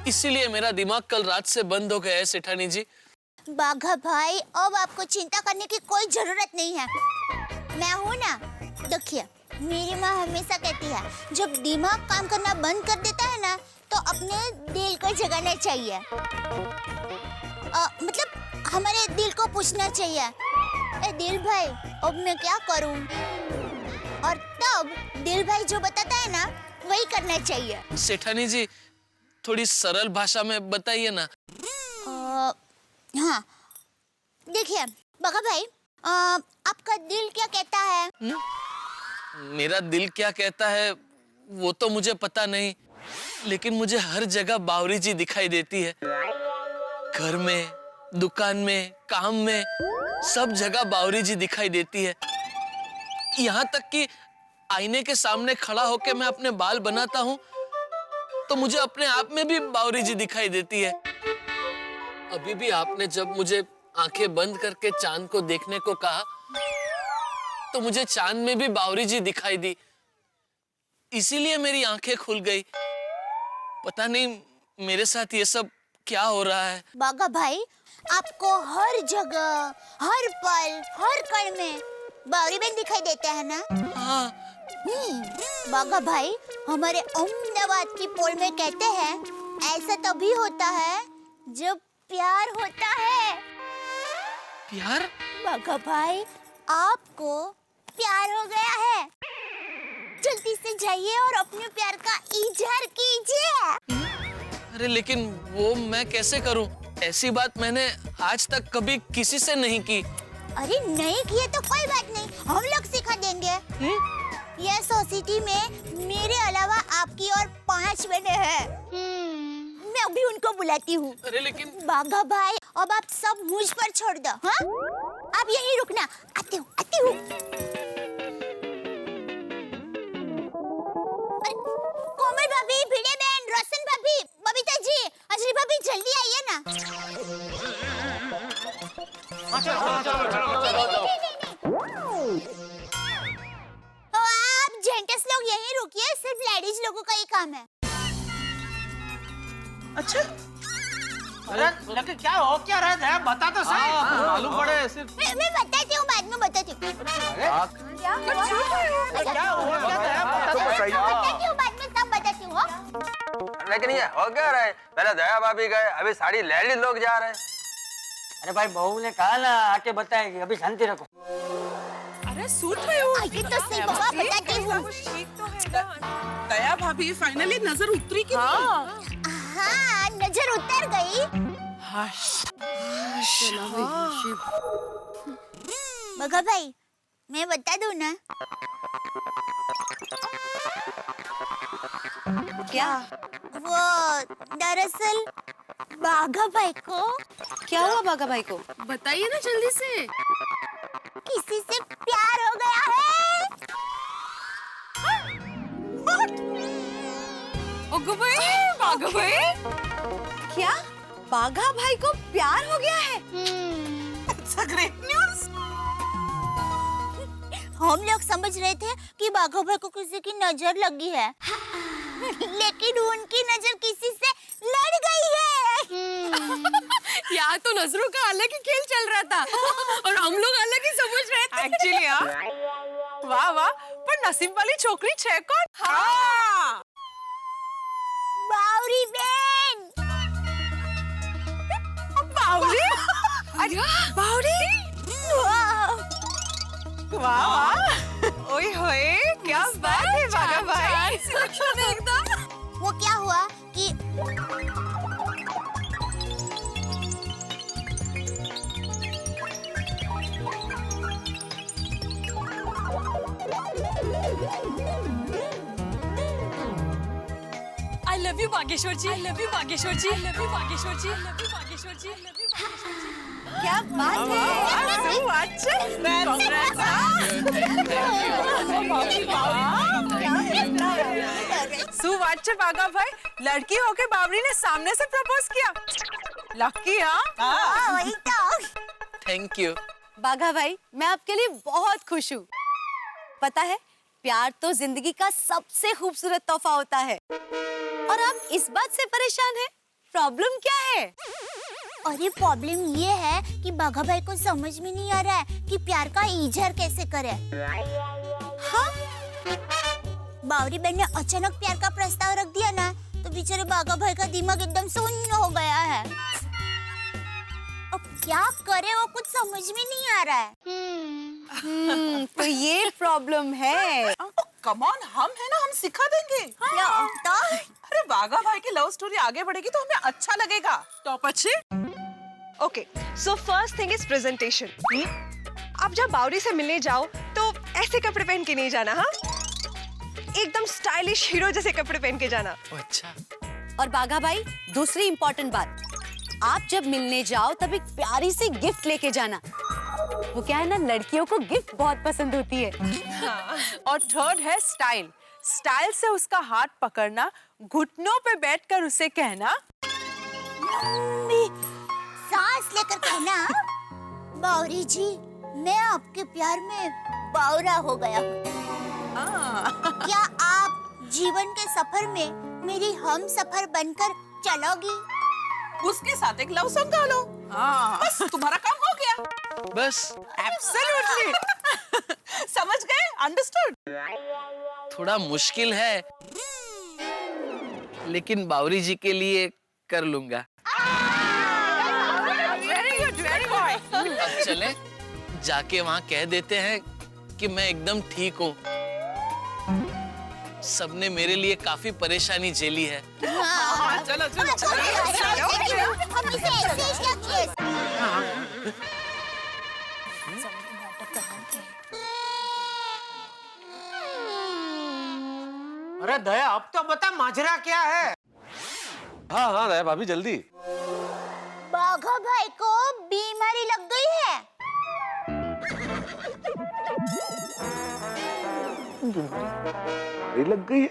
Speaker 3: इसीलिए मेरा दिमाग कल रात से बंद हो गया है सेठानी जी।
Speaker 9: बाघा भाई, अब आपको चिंता करने की कोई जरूरत नहीं है। मैं हूं ना। देखिए, मेरी माँ हमेशा कहती है, जब दिमाग काम करना बंद कर देता है ना, तो अपने दिल को जगाना चाहिए। मतलब हमारे दिल को पूछना चाहिए, ए दिल भाई, अब मैं क्या करूं? और तब दिल भाई जो बताता है ना, वही करना चाहिए।
Speaker 3: सेठानी जी, थोड़ी सरल भाषा में बताइए ना।
Speaker 9: हाँ, देखिए बाघा भाई, आपका दिल क्या कहता है?
Speaker 3: मेरा दिल क्या कहता है वो तो मुझे पता नहीं, लेकिन मुझे हर जगह बावरी जी दिखाई देती है। घर में, दुकान में, काम में, सब जगह बावरी जी दिखाई देती है। यहाँ तक कि आईने के सामने खड़ा होकर मैं अपने बाल बनाता हूँ तो मुझे अपने आप में भी बावरी जी दिखाई देती है। अभी भी आपने जब मुझे आंखें बंद करके चांद को देखने को कहा तो मुझे चांद में भी बावरी जी दिखाई दी। इसीलिए मेरी आंखें खुल गई। पता नहीं मेरे साथ ये सब क्या हो रहा है।
Speaker 9: बाघा भाई, आपको हर जगह, हर पल, हर कण में बावरी बहन दिखाई देता है ना?
Speaker 3: हाँ।
Speaker 9: बाघा भाई, हमारे अहमदाबाद की पोल में कहते हैं, ऐसा तभी होता है जब प्यार होता है।
Speaker 3: प्यार?
Speaker 9: बाघा भाई, आपको प्यार हो गया है। जल्दी से जाइए और अपने प्यार का इजहार कीजिए।
Speaker 3: अरे लेकिन वो मैं कैसे करूं? ऐसी बात मैंने आज तक कभी किसी से नहीं की।
Speaker 9: अरे नहीं किए तो कोई बात नहीं, हम लोग सिखा देंगे। यह सोसाइटी में मेरे अलावा आपकी और 5 बहनें हैं। मैं अभी उनको बुलाती हूँ।
Speaker 3: अरे लेकिन
Speaker 9: बाघा भाई, अब आप सब मुझ पर छोड़ दो। हाँ, आप यहीं रुकना। आती हूँ, आती हूँ। कोमल भाभी, भिड़े बहन, रोशन भाभी, बबीता जी, अंजलि भाभी, जल्दी आइए ना। आप जेंटस लोग यहीं रुकिए, सिर्फ लेडीज लोगों का ही काम है।
Speaker 5: अच्छा, अरे लेकिन क्या हो क्या रहा है? बता तो सही।
Speaker 6: मालूम पड़े सिर्फ।
Speaker 9: मैं बताती हूँ, बाद में बताती हूँ। क्या हुआ?
Speaker 5: क्या हुआ?
Speaker 9: बताती हूँ, बाद में सब बताती हूँ।
Speaker 11: लेकिन ये हो क्या रहा है? पहले दया भाभी गए, अभी सारी लेडीज लोग जा रहे हैं।
Speaker 10: अरे भाई, बहू ने कहा ना आके बताएगी, अभी शांति रखो।
Speaker 13: अरे सुन रहे हो?
Speaker 9: आगे तो सही बाबा, बताती हूँ।
Speaker 13: ठीक तो है ना। दया भाभी फाइनली नजर उतरी कि नहीं?
Speaker 9: हाँ, नजर उतर गई। बगा भाई, मैं बता दूँ ना?
Speaker 8: क्या?
Speaker 9: वो दरअसल बाघा भाई को।
Speaker 8: क्या हुआ बाघा भाई को?
Speaker 13: बताइए ना जल्दी से।
Speaker 9: किसी से प्यार हो गया है।
Speaker 13: बाघा भाई?
Speaker 8: क्या? बाघा भाई को प्यार हो गया है?
Speaker 13: Great news.
Speaker 9: हम लोग समझ रहे थे कि बाघा भाई को किसी की नजर लगी है, लेकिन उनकी नजर किसी से लड़ गई है।
Speaker 7: यहाँ तो नजरों का अलग ही खेल चल रहा था और हम लोग अलग ही समझ रहे थे।
Speaker 13: एक्चुअली हाँ, वाह वाह, पर नसीब वाली छोकरी छे कौन? हाँ,
Speaker 9: बावरी बेन।
Speaker 13: बावरी? अरे बावरी? वाह वाह, ओए होए, क्या बात है बागा भाई।
Speaker 7: एकदम।
Speaker 9: वो क्या हुआ कि
Speaker 7: I love you Bageshwar ji. I love you Bageshwar ji. I love you Bageshwar ji. I love you Bageshwar ji. I love you Bageshwar जी।
Speaker 9: क्या बात है?
Speaker 13: सुवाच्य बागा भाई, लड़की होके बावरी ने सामने से प्रपोज किया। लकी हाँ।
Speaker 9: वही तो।
Speaker 3: Thank you.
Speaker 8: बाघा भाई, मैं आपके लिए बहुत खुश हूँ। पता है, प्यार तो जिंदगी का सबसे खूबसूरत तोहफा होता है। और आप इस बात से परेशान हैं? प्रॉब्लम क्या है?
Speaker 9: अरे प्रॉब्लम ये है कि बाघा भाई को समझ में नहीं आ रहा है कि प्यार का इजहार कैसे करे। हाँ? बावरी बहन ने अचानक प्यार का प्रस्ताव रख दिया ना, तो बेचारे बाघा भाई का दिमाग एकदम शून्य हो गया है। अब क्या करे वो कुछ समझ में नहीं आ रहा है।
Speaker 8: तो ये प्रॉब्लम है।
Speaker 4: कम ऑन, हम है ना, हम सिखा देंगे।
Speaker 9: क्या तो?
Speaker 4: अरे बागा भाई की लव स्टोरी आगे बढ़ेगी तो हमें अच्छा लगेगा।
Speaker 13: टॉप अच्छे। Okay, so first thing is presentation. आप जब बावरी से मिलने जाओ तो ऐसे कपड़े पहन के नहीं जाना, हाँ? एकदम स्टाइलिश हीरो जैसे कपड़े पहन के जाना।
Speaker 3: अच्छा।
Speaker 8: और बाघा भाई, दूसरी इम्पोर्टेंट बात, आप जब मिलने जाओ तब एक प्यारी सी गिफ्ट लेके जाना। वो क्या है ना, लड़कियों को गिफ्ट बहुत पसंद होती है।
Speaker 13: हाँ। और थर्ड है स्टाइल। स्टाइल से उसका हाथ पकड़ना, घुटनों पे बैठकर उसे कहना,
Speaker 9: सांस लेकर कहना, बावरी जी, मैं आपके प्यार में बावरा हो गया हूँ। क्या आप जीवन के सफर में मेरी हम सफर बनकर चलोगी?
Speaker 4: उसके साथ एक लव सॉन्ग गा लो। बस तुम्हारा काम हो गया।
Speaker 3: बस।
Speaker 4: एब्सोल्युटली। समझ गए? अंडरस्टूड?
Speaker 3: थोड़ा मुश्किल है, लेकिन बावरी जी के लिए कर लूंगा।
Speaker 13: Very good, very good.
Speaker 3: अब चले जाके वहाँ कह देते हैं कि मैं एकदम ठीक हूँ। सबने मेरे लिए काफी परेशानी झेली है।
Speaker 4: चलो चलो चलो।
Speaker 9: हम इसे ऐसे ही क्या किए?
Speaker 5: अरे दया, अब तो बता माजरा क्या है?
Speaker 6: हाँ हाँ दया भाभी जल्दी।
Speaker 9: बाघा भाई को बीमारी लग गई है।
Speaker 2: बीमारी लग गई है?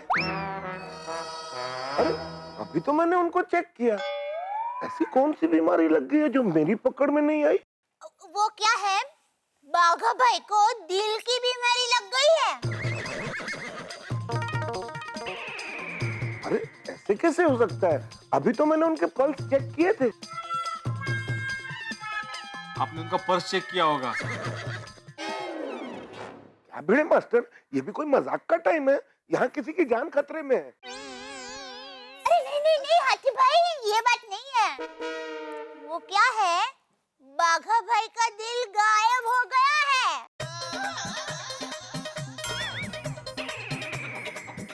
Speaker 2: अरे अभी तो मैंने उनको चेक किया। ऐसी कौन सी बीमारी लग गई है जो मेरी पकड़ में नहीं आई?
Speaker 9: वो क्या है? बाघा भाई को दिल की बीमारी लग गई है।
Speaker 2: अरे ऐसे कैसे हो सकता है? अभी तो मैंने उनके पल्स चेक किए थे।
Speaker 6: आपने उनका पर्स चेक किया होगा।
Speaker 2: क्या भिड़े मास्टर, ये भी कोई मजाक का टाइम है? यहाँ किसी की जान खतरे में है।
Speaker 9: अरे नहीं नहीं नहीं हाथी भाई, ये बात नहीं है। वो क्या है, बाघा भाई का दिल गायब हो गया है।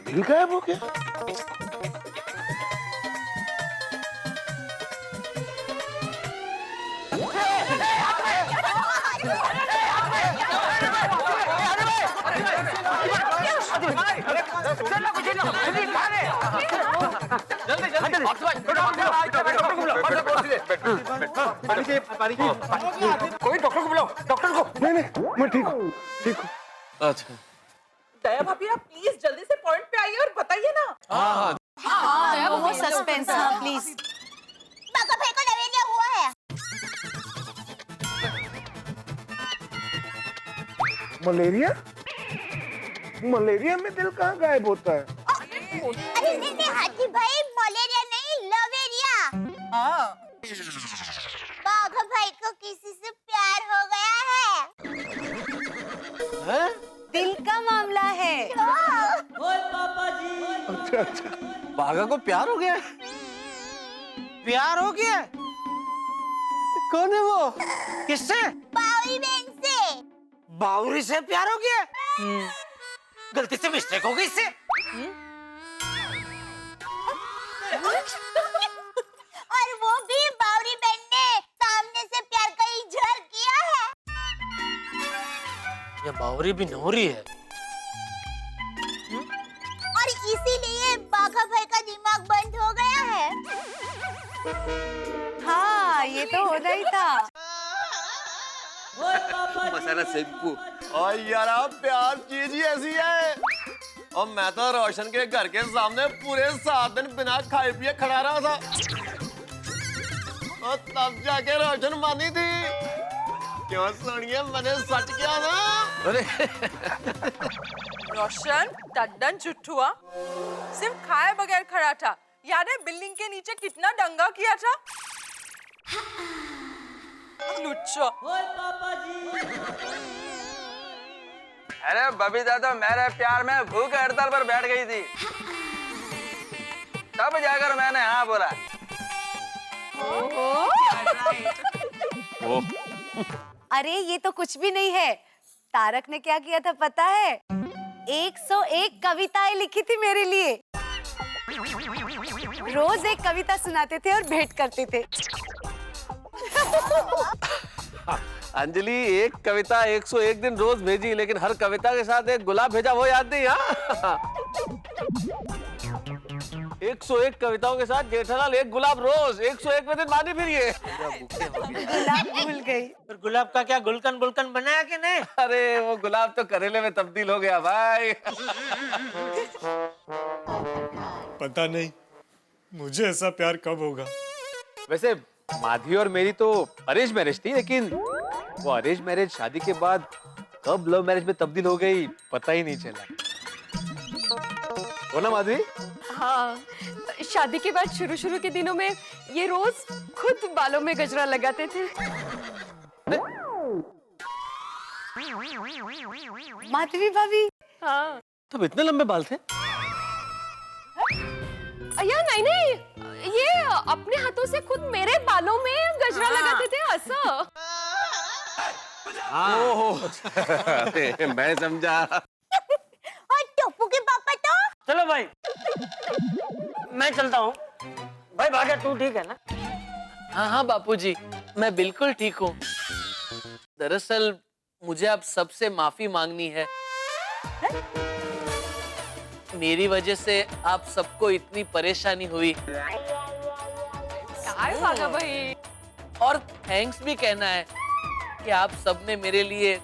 Speaker 2: दिल गायब हो गया?
Speaker 11: कोई डॉक्टर को बुलाओ, डॉक्टर को।
Speaker 2: नहीं नहीं, मैं ठीक हूँ, ठीक हूँ।
Speaker 3: अच्छा।
Speaker 4: दया भाभी, आप प्लीज जल्दी से पॉइंट पे आइए और बताइए ना।
Speaker 8: हाँ, वो सस्पेंस, हाँ प्लीज।
Speaker 9: बाघा भाई को डायरिया हुआ है।
Speaker 2: मलेरिया? मलेरिया में दिल कहाँ गायब होता है?
Speaker 9: अरे नहीं नहीं हाथी भाई, मलेरिया नहीं, लवेरिया। को किसी से प्यार हो गया है?
Speaker 8: दिल का मामला है।
Speaker 12: अच्छा अच्छा, बाघा को प्यार हो गया है?
Speaker 5: प्यार हो गया?
Speaker 12: कौन है वो?
Speaker 5: किससे?
Speaker 9: बावरी बहन से।
Speaker 5: बावरी से प्यार हो गया? गलती से मिस्टेक हो गई इससे।
Speaker 9: और वो भी बावरी बहन ने सामने से प्यार का इजहार किया है।
Speaker 5: ये बावरी भी नौरी है।
Speaker 9: और इसीलिए बाघा भाई का दिमाग बंद हो गया है।
Speaker 8: हाँ, ये तो होना ही था।
Speaker 12: मसाला शैम्पू। और यार आप प्यार चीज ही ऐसी है। और मैं तो रोशन के घर के सामने पूरे 7 दिन बिना खाए पिए खड़ा रहा था, और तब जाके रोशन मानी थी। क्यों सोनिया, मैंने सच किया ना? अरे
Speaker 4: रोशन टड्डन चुट्ठुआ सिर्फ खाए बगैर खड़ा था। याद है बिल्डिंग के नीचे कितना दंगा किया था? लुच्चा।
Speaker 11: अरे बबीता तो मेरे प्यार में भूख हड़ताल पर बैठ गई थी, तब जाकर मैंने हाँ बोला।
Speaker 8: अरे ये तो कुछ भी नहीं है। तारक ने क्या किया था पता है? 101 कविताएं लिखी थी मेरे लिए। रोज एक कविता सुनाते थे और भेंट करते थे।
Speaker 12: अंजलि, एक कविता 101 दिन रोज भेजी, लेकिन हर कविता के साथ एक गुलाब भेजा, वो याद नहीं? हाँ 101 कविताओं के साथ जेठालाल एक गुलाब रोज, 101वें दिन मानी फिर ये।
Speaker 8: गुलाब भूल गई।
Speaker 5: फिर गुलाब का क्या गुलकन बुलकन बनाया कि नहीं?
Speaker 12: अरे वो गुलाब तो करेले में तब्दील हो गया भाई।
Speaker 6: पता नहीं मुझे ऐसा प्यार कब होगा।
Speaker 12: वैसे माधवी और मेरी तो अरेंज मैरिज थी, लेकिन वो अरेंज मैरिज शादी के बाद कब लव मैरिज में तब्दील हो गई पता ही नहीं चला। हो ना माधवी?
Speaker 7: हाँ, शादी के बाद शुरू शुरू के दिनों में ये रोज खुद बालों में गजरा लगाते थे।
Speaker 8: माधवी भाभी।
Speaker 7: हाँ।
Speaker 12: तब इतने लंबे बाल थे?
Speaker 7: या नहीं नहीं, ये अपने हाथों से खुद मेरे बालों में गजरा लगाते थे ऐसा।
Speaker 12: ओहो, अरे मैं समझा।
Speaker 9: और टप्पू के पापा तो?
Speaker 5: चलो भाई,
Speaker 10: मैं चलता हूँ। भाई भागा, तू ठीक है ना?
Speaker 3: हाँ हाँ बापूजी, मैं बिल्कुल ठीक हूँ। दरअसल मुझे आप सबसे माफी मांगनी है। मेरी वजह से आप सबको इतनी परेशानी हुई।
Speaker 7: काय भागा भाई।
Speaker 3: और थैंक्स भी कहना है कि आप सबने मेरे लिए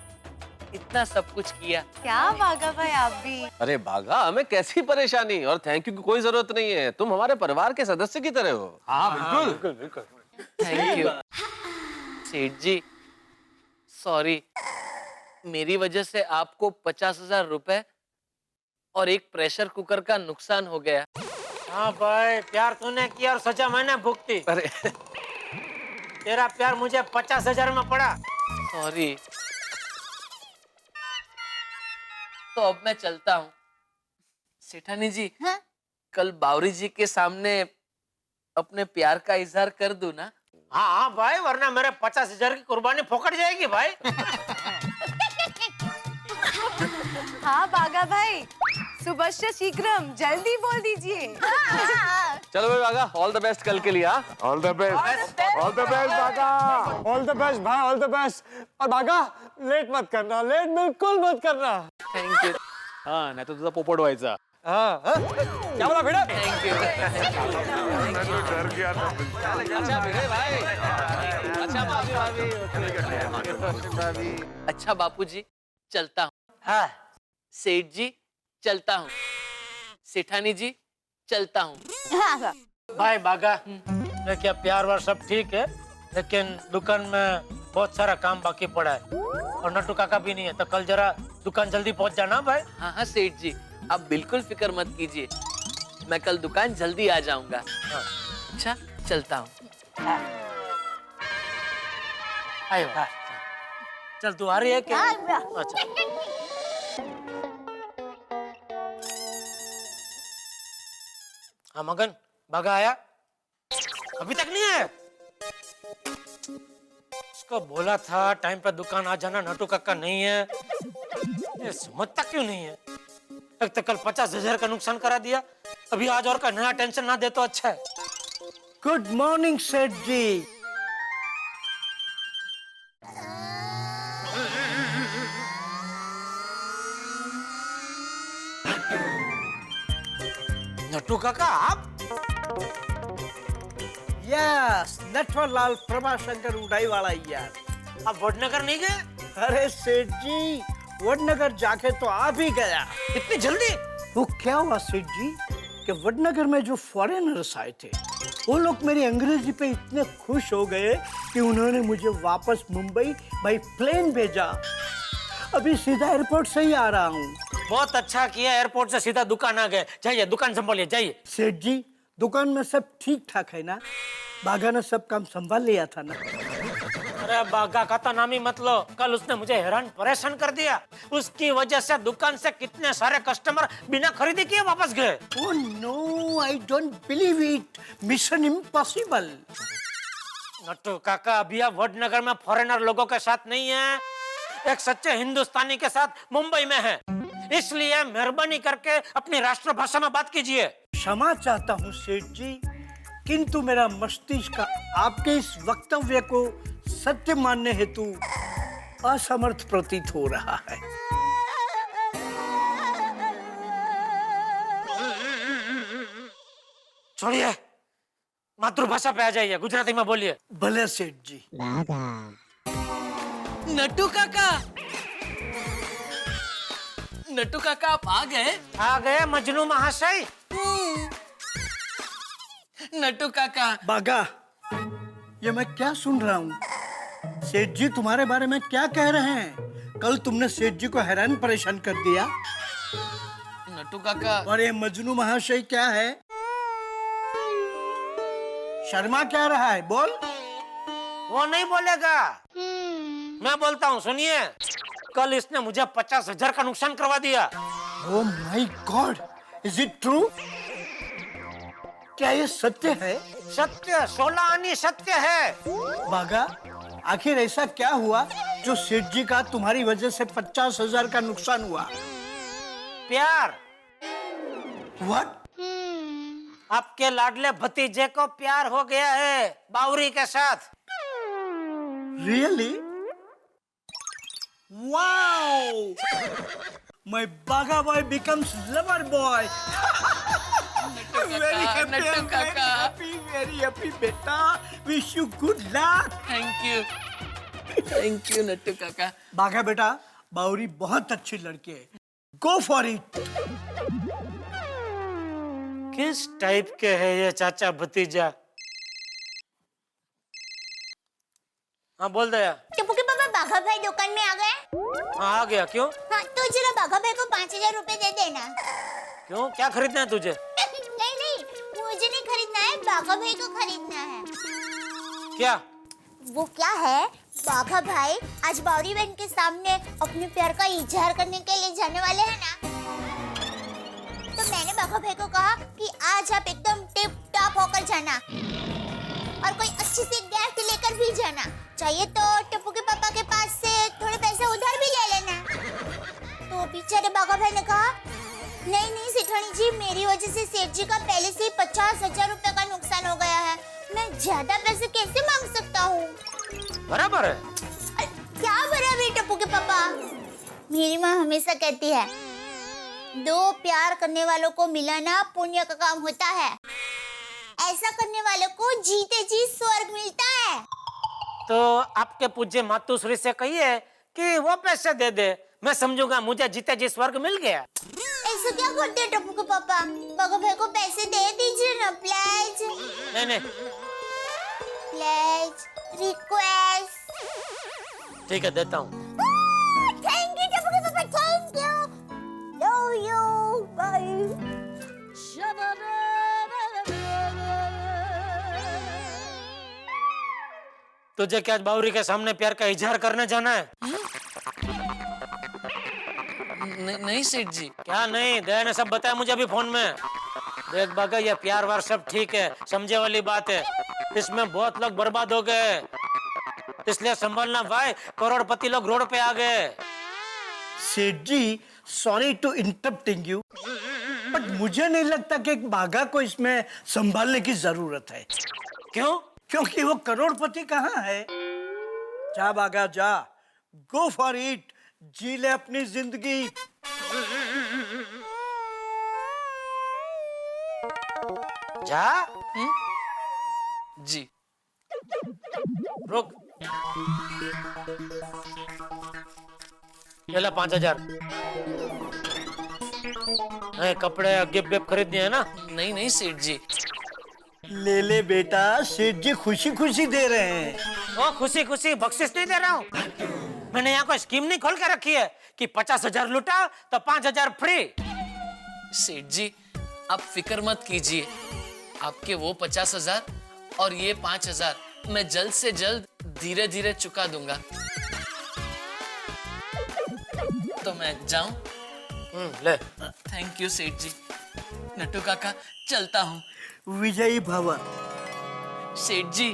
Speaker 3: इतना सब कुछ किया।
Speaker 8: क्या भागा भाई आप भी।
Speaker 12: अरे भागा, हमें कैसी परेशानी और थैंक यू की कोई जरूरत नहीं है। तुम हमारे परिवार के सदस्य की तरह हो।
Speaker 6: हाँ बिल्कुल बिल्कुल।
Speaker 3: थैंक यू सेठ जी। सॉरी, मेरी वजह से आपको 50,000 रुपए और एक प्रेशर कुकर का नुकसान हो गया।
Speaker 5: हाँ भाई, प्यार तूने किया और सजा मैंने भुगती।
Speaker 12: अरे
Speaker 5: तेरा प्यार मुझे 50,000 में पड़ा।
Speaker 3: सॉरी। तो अब मैं चलता हूँ। सेठानी जी,
Speaker 9: हाँ?
Speaker 3: कल बावरी जी के सामने अपने प्यार का इजहार कर दूं ना?
Speaker 5: हाँ हाँ भाई, वरना मेरे 50,000 की कुर्बानी फोकट जाएगी भाई।
Speaker 8: हाँ बागा भाई, सुबह शीघ्रम, जल्दी बोल दीजिए।
Speaker 12: चलो भाई भागा, ऑल द बेस्ट कल के लिए।
Speaker 2: All the best, all the best बागा।
Speaker 6: ऑल द बेस्ट भाई, ऑल द बेस्ट। और भागा, लेट मत करना, लेट बिल्कुल मत करना।
Speaker 3: Thank you.
Speaker 12: हाँ, नहीं तो तुझा पोपट व्हायचा।
Speaker 6: हाँ क्या बोला बेटा?
Speaker 3: Thank you.
Speaker 2: डर गया था।
Speaker 12: अच्छा भिड़े भाई, अच्छा भाभी।
Speaker 3: अच्छा बापूजी, चलता हूँ।
Speaker 5: हाँ।
Speaker 3: सेठ जी, चलता हूँ। सेठानी जी, चलता हूँ।
Speaker 5: भाई बागा, देखिए प्यार वार सब ठीक है, लेकिन दुकान में बहुत सारा काम बाकी पड़ा है और नट्टू काका भी नहीं है, तो कल जरा दुकान जल्दी पहुंच जाना भाई।
Speaker 3: हाँ हाँ सेठ जी, आप बिल्कुल फिक्र मत कीजिए, मैं कल दुकान जल्दी आ जाऊंगा। अच्छा, चलता हूँ।
Speaker 5: आयो हाँ। चल तू आ रही है क्या? अच्छा हाँ मगन, भागा आया? अभी तक नहीं है? उसको बोला था टाइम पर दुकान आ जाना, नटू काका नहीं है। ये समझता क्यों नहीं है? एक तो कल 50,000 का नुकसान करा दिया, अभी आज और का नया टेंशन ना दे तो अच्छा है।
Speaker 1: गुड मॉर्निंग सेठ जी।
Speaker 5: नटू काका आप?
Speaker 1: यस, नटवरलाल प्रभाशंकर उड़ाई वाला यार।
Speaker 5: आप वडनगर नहीं गए?
Speaker 1: अरे सेठ जी, वडनगर जाके तो आ भी गया।
Speaker 5: इतनी जल्दी?
Speaker 1: वो क्या हुआ सेठ जी कि वडनगर में जो फॉरेनर्स आए थे वो लोग मेरी अंग्रेजी पे इतने खुश हो गए कि उन्होंने मुझे वापस मुंबई बाई प्लेन भेजा। अभी सीधा एयरपोर्ट से ही आ रहा हूँ।
Speaker 5: बहुत अच्छा किया, एयरपोर्ट से सीधा दुकान आ गए। जाइए दुकान संभालिए, जाइए।
Speaker 1: सेठ जी, दुकान में सब ठीक ठाक है ना? बागा ने सब काम संभाल लिया था ना?
Speaker 5: अरे बागा का तो नाम ही मत लो, कल उसने मुझे हैरान परेशान कर दिया। उसकी वजह से दुकान से कितने सारे कस्टमर बिना खरीदी किए वापस गए।
Speaker 1: Oh no, I don't believe it. Mission impossible.
Speaker 5: Nattu काका, अभी आप वडनगर में फॉरेनर लोगों के साथ नहीं है, एक सच्चे हिंदुस्तानी के साथ मुंबई में है। इसलिए मेहरबानी करके अपनी राष्ट्रभाषा में बात कीजिए।
Speaker 1: क्षमा चाहता हूँ सेठ जी, किंतु मेरा मस्तिष्क आपके इस वक्तव्य को सत्य मानने हेतु असमर्थ प्रतीत हो रहा है।
Speaker 5: छोड़िए, मातृभाषा पे आ जाइए, गुजराती में बोलिए।
Speaker 1: भले सेठ जी।
Speaker 3: नट्टू काका, नट्टू काका आप आ गए?
Speaker 5: आ गए मजनू महाशय।
Speaker 3: नट्टू काका।
Speaker 1: बागा, ये मैं क्या सुन रहा हूँ? सेठ जी तुम्हारे बारे में क्या कह रहे हैं? कल तुमने सेठ जी को हैरान परेशान कर दिया।
Speaker 3: नट्टू काका।
Speaker 1: और ये मजनू महाशय क्या है? शर्मा क्या रहा है? बोल।
Speaker 5: वो नहीं बोलेगा, मैं बोलता हूँ, सुनिए। कल इसने मुझे 50,000 का नुकसान करवा दिया।
Speaker 1: Oh my God, is it true? क्या ये सत्य है?
Speaker 5: सत्य, 16 आनी सत्य है।
Speaker 1: बागा, आखिर ऐसा क्या हुआ जो सेठ जी का तुम्हारी वजह से 50,000 का नुकसान हुआ?
Speaker 5: प्यार।
Speaker 1: What?
Speaker 5: आपके लाडले भतीजे को प्यार हो गया है बावरी के साथ।
Speaker 1: Really? Wow! My Baga boy becomes lover boy. Very happy, very happy, beta. Wish you good luck.
Speaker 3: Thank you Nattu काका।
Speaker 1: बागा बेटा, बावरी बहुत अच्छी लड़की है। Go for it.
Speaker 5: किस टाइप के है ये चाचा भतीजा? हाँ बोल दया।
Speaker 9: टप्पू के पापा, बाघा भाई दुकान में आ गए?
Speaker 5: हाँ आ गया। क्यों?
Speaker 9: हाँ, तो जरा बाघा भाई को 5,000 रुपए दे देना।
Speaker 5: क्यों, क्या खरीदना है तुझे?
Speaker 9: नहीं, मुझे नहीं खरीदना है, बाघा भाई को खरीदना है।
Speaker 5: क्या?
Speaker 9: वो क्या है, बाघा भाई आज बावरी बहन के सामने अपने प्यार का इजहार करने के लिए जाने वाले हैं ना, तो मैंने बाघा भाई को कहा कि आज आप एकदम टिप टॉप होकर जाना और कोई अच्छी सी गिफ्ट लेकर भी जाना। चाहिए तो टप्पू के पापा के पास से थोड़े पैसे उधार भी ले लेना। तो बेचारे बाघा भाई ने कहा, नहीं सेठानी जी, मेरी वजह से सेठ जी का पहले से ही 50,000 रुपए का नुकसान हो गया है, मैं ज्यादा पैसे कैसे मांग सकता हूँ?
Speaker 5: बराबर है।
Speaker 9: क्या बराबर टप्पू के पापा? मेरी माँ हमेशा कहती है, दो प्यार करने वालों को मिलाना पुण्य का काम होता है, ऐसा करने वालों को जीते जी स्वर्ग मिलता है।
Speaker 5: तो आपके पूज्य मातुश्री से कहिए कि वो पैसे दे दे, मैं समझूंगा मुझे जीते जी स्वर्ग मिल गया।
Speaker 9: ऐसा क्या करते हैं टप्पू के पापा? बाघा भाई को पैसे दे दीजिए ना प्लीज।
Speaker 5: नहीं
Speaker 9: प्लीज, रिक्वेस्ट।
Speaker 5: ठीक है, देता हूँ।
Speaker 9: थैंक यू टप्पू के पापा, thank you. Love you, bye.
Speaker 5: तुझे क्या आज बावरी के सामने प्यार का इजहार करने जाना है?
Speaker 3: नहीं सेठ जी।
Speaker 5: क्या नहीं? दया ने सब बताया मुझे अभी फोन में। देख बागा, ये प्यार वार सब ठीक है, समझे वाली बात है। इसमें बहुत लोग बर्बाद हो गए, इसलिए संभलना भाई। करोड़पति लोग रोड पे आ गए।
Speaker 1: सेठ जी, sorry to interrupting you, but मुझे नहीं लगता कि एक बाघा को इसमें संभालने की जरूरत है।
Speaker 5: क्यों?
Speaker 1: क्योंकि वो करोड़पति कहाँ है। जा बाघा जा, गो फॉर इट, जी ले अपनी जिंदगी।
Speaker 5: जा।
Speaker 3: जी।
Speaker 5: रुक, ये ला 5,000। कपड़े गिफ्ट गिफ्ट खरीदनी है ना?
Speaker 3: नहीं सेठ जी।
Speaker 1: ले ले बेटा, सेठ जी खुशी खुशी दे रहे हैं।
Speaker 5: ओ खुशी खुशी बख्शिश नहीं दे रहा हूँ। मैंने यहाँ कोई स्कीम नहीं खोल के रखी है कि 50,000 लुटा तो 5,000 फ्री।
Speaker 3: सेठ जी, आप फिक्र मत कीजिए। आपके वो 50,000 और ये 5,000 मैं जल्द से जल्द धीरे धीरे चुका दूंगा। तो मैं जाऊं?
Speaker 5: ले।
Speaker 3: थैंक यू सेठ जी। नट्टू काका, चलता हूँ।
Speaker 1: विजयी भव।
Speaker 3: सेठ जी।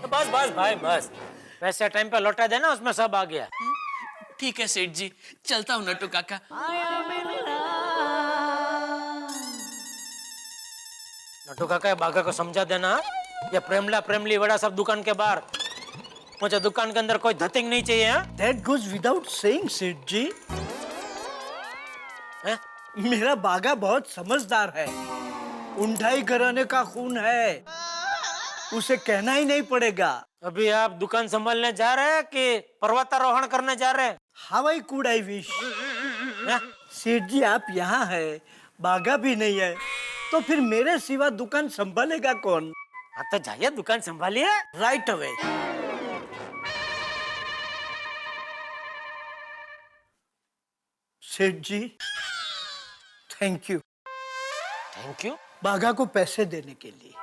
Speaker 5: बस बस भाई बस, वैसे टाइम पे लौटा देना, उसमें सब आ गया।
Speaker 3: ठीक है सेठ जी, चलता हूँ नट्टू काका।
Speaker 5: नट्टू काका, बाघा को समझा देना, ये प्रेमला प्रेमली वड़ा सब दुकान के बाहर। मुझे दुकान के अंदर कोई धतिंग नहीं चाहिए।
Speaker 1: That goes without saying, सेठ जी। मेरा बाघा बहुत समझदार है, उंढाई घराने का खून है, उसे कहना ही नहीं पड़ेगा।
Speaker 5: अभी आप दुकान संभालने जा रहे हैं कि पर्वतारोहण करने जा रहे हैं?
Speaker 1: हवाई कुड आई विश। सेठ जी, आप यहाँ है, बाघा भी नहीं है, तो फिर मेरे सिवा दुकान संभालेगा कौन?
Speaker 5: हाँ तो जाइए, दुकान संभालिए।
Speaker 1: Right away. सेठ जी, thank you.
Speaker 5: Thank you?
Speaker 1: Bagha को पैसे देने के लिए।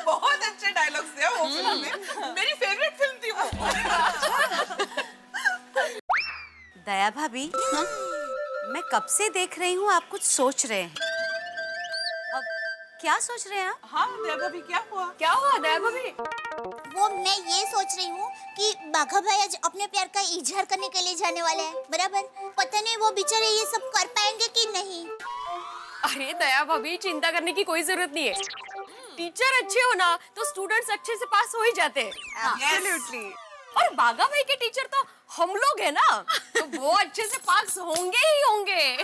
Speaker 4: बहुत अच्छे डायलॉग्स थे वो फिल्म में। मेरी फेवरेट फिल्म थी वो।
Speaker 8: दया भाभी, मैं कब से देख रही हूँ आप कुछ सोच रहे हैं। अब क्या सोच रहे हैं आप?
Speaker 4: हाँ दया भाभी, क्या हुआ?
Speaker 7: क्या हुआ दया भाभी?
Speaker 9: वो मैं ये सोच रही हूँ कि बाघा भाई आज अपने प्यार का इजहार करने के लिए जाने वाले हैं, बराबर? पता नहीं वो बेचारे ये सब कर पाएंगे कि नहीं।
Speaker 7: अरे दया भाभी, चिंता करने की कोई जरूरत नहीं है। टीचर अच्छे हो ना तो स्टूडेंट्स अच्छे से पास हो ही जाते हैं।
Speaker 4: Absolutely.
Speaker 7: और बाघा भाई के टीचर तो हम लोग हैं ना, तो वो अच्छे से पास होंगे ही होंगे।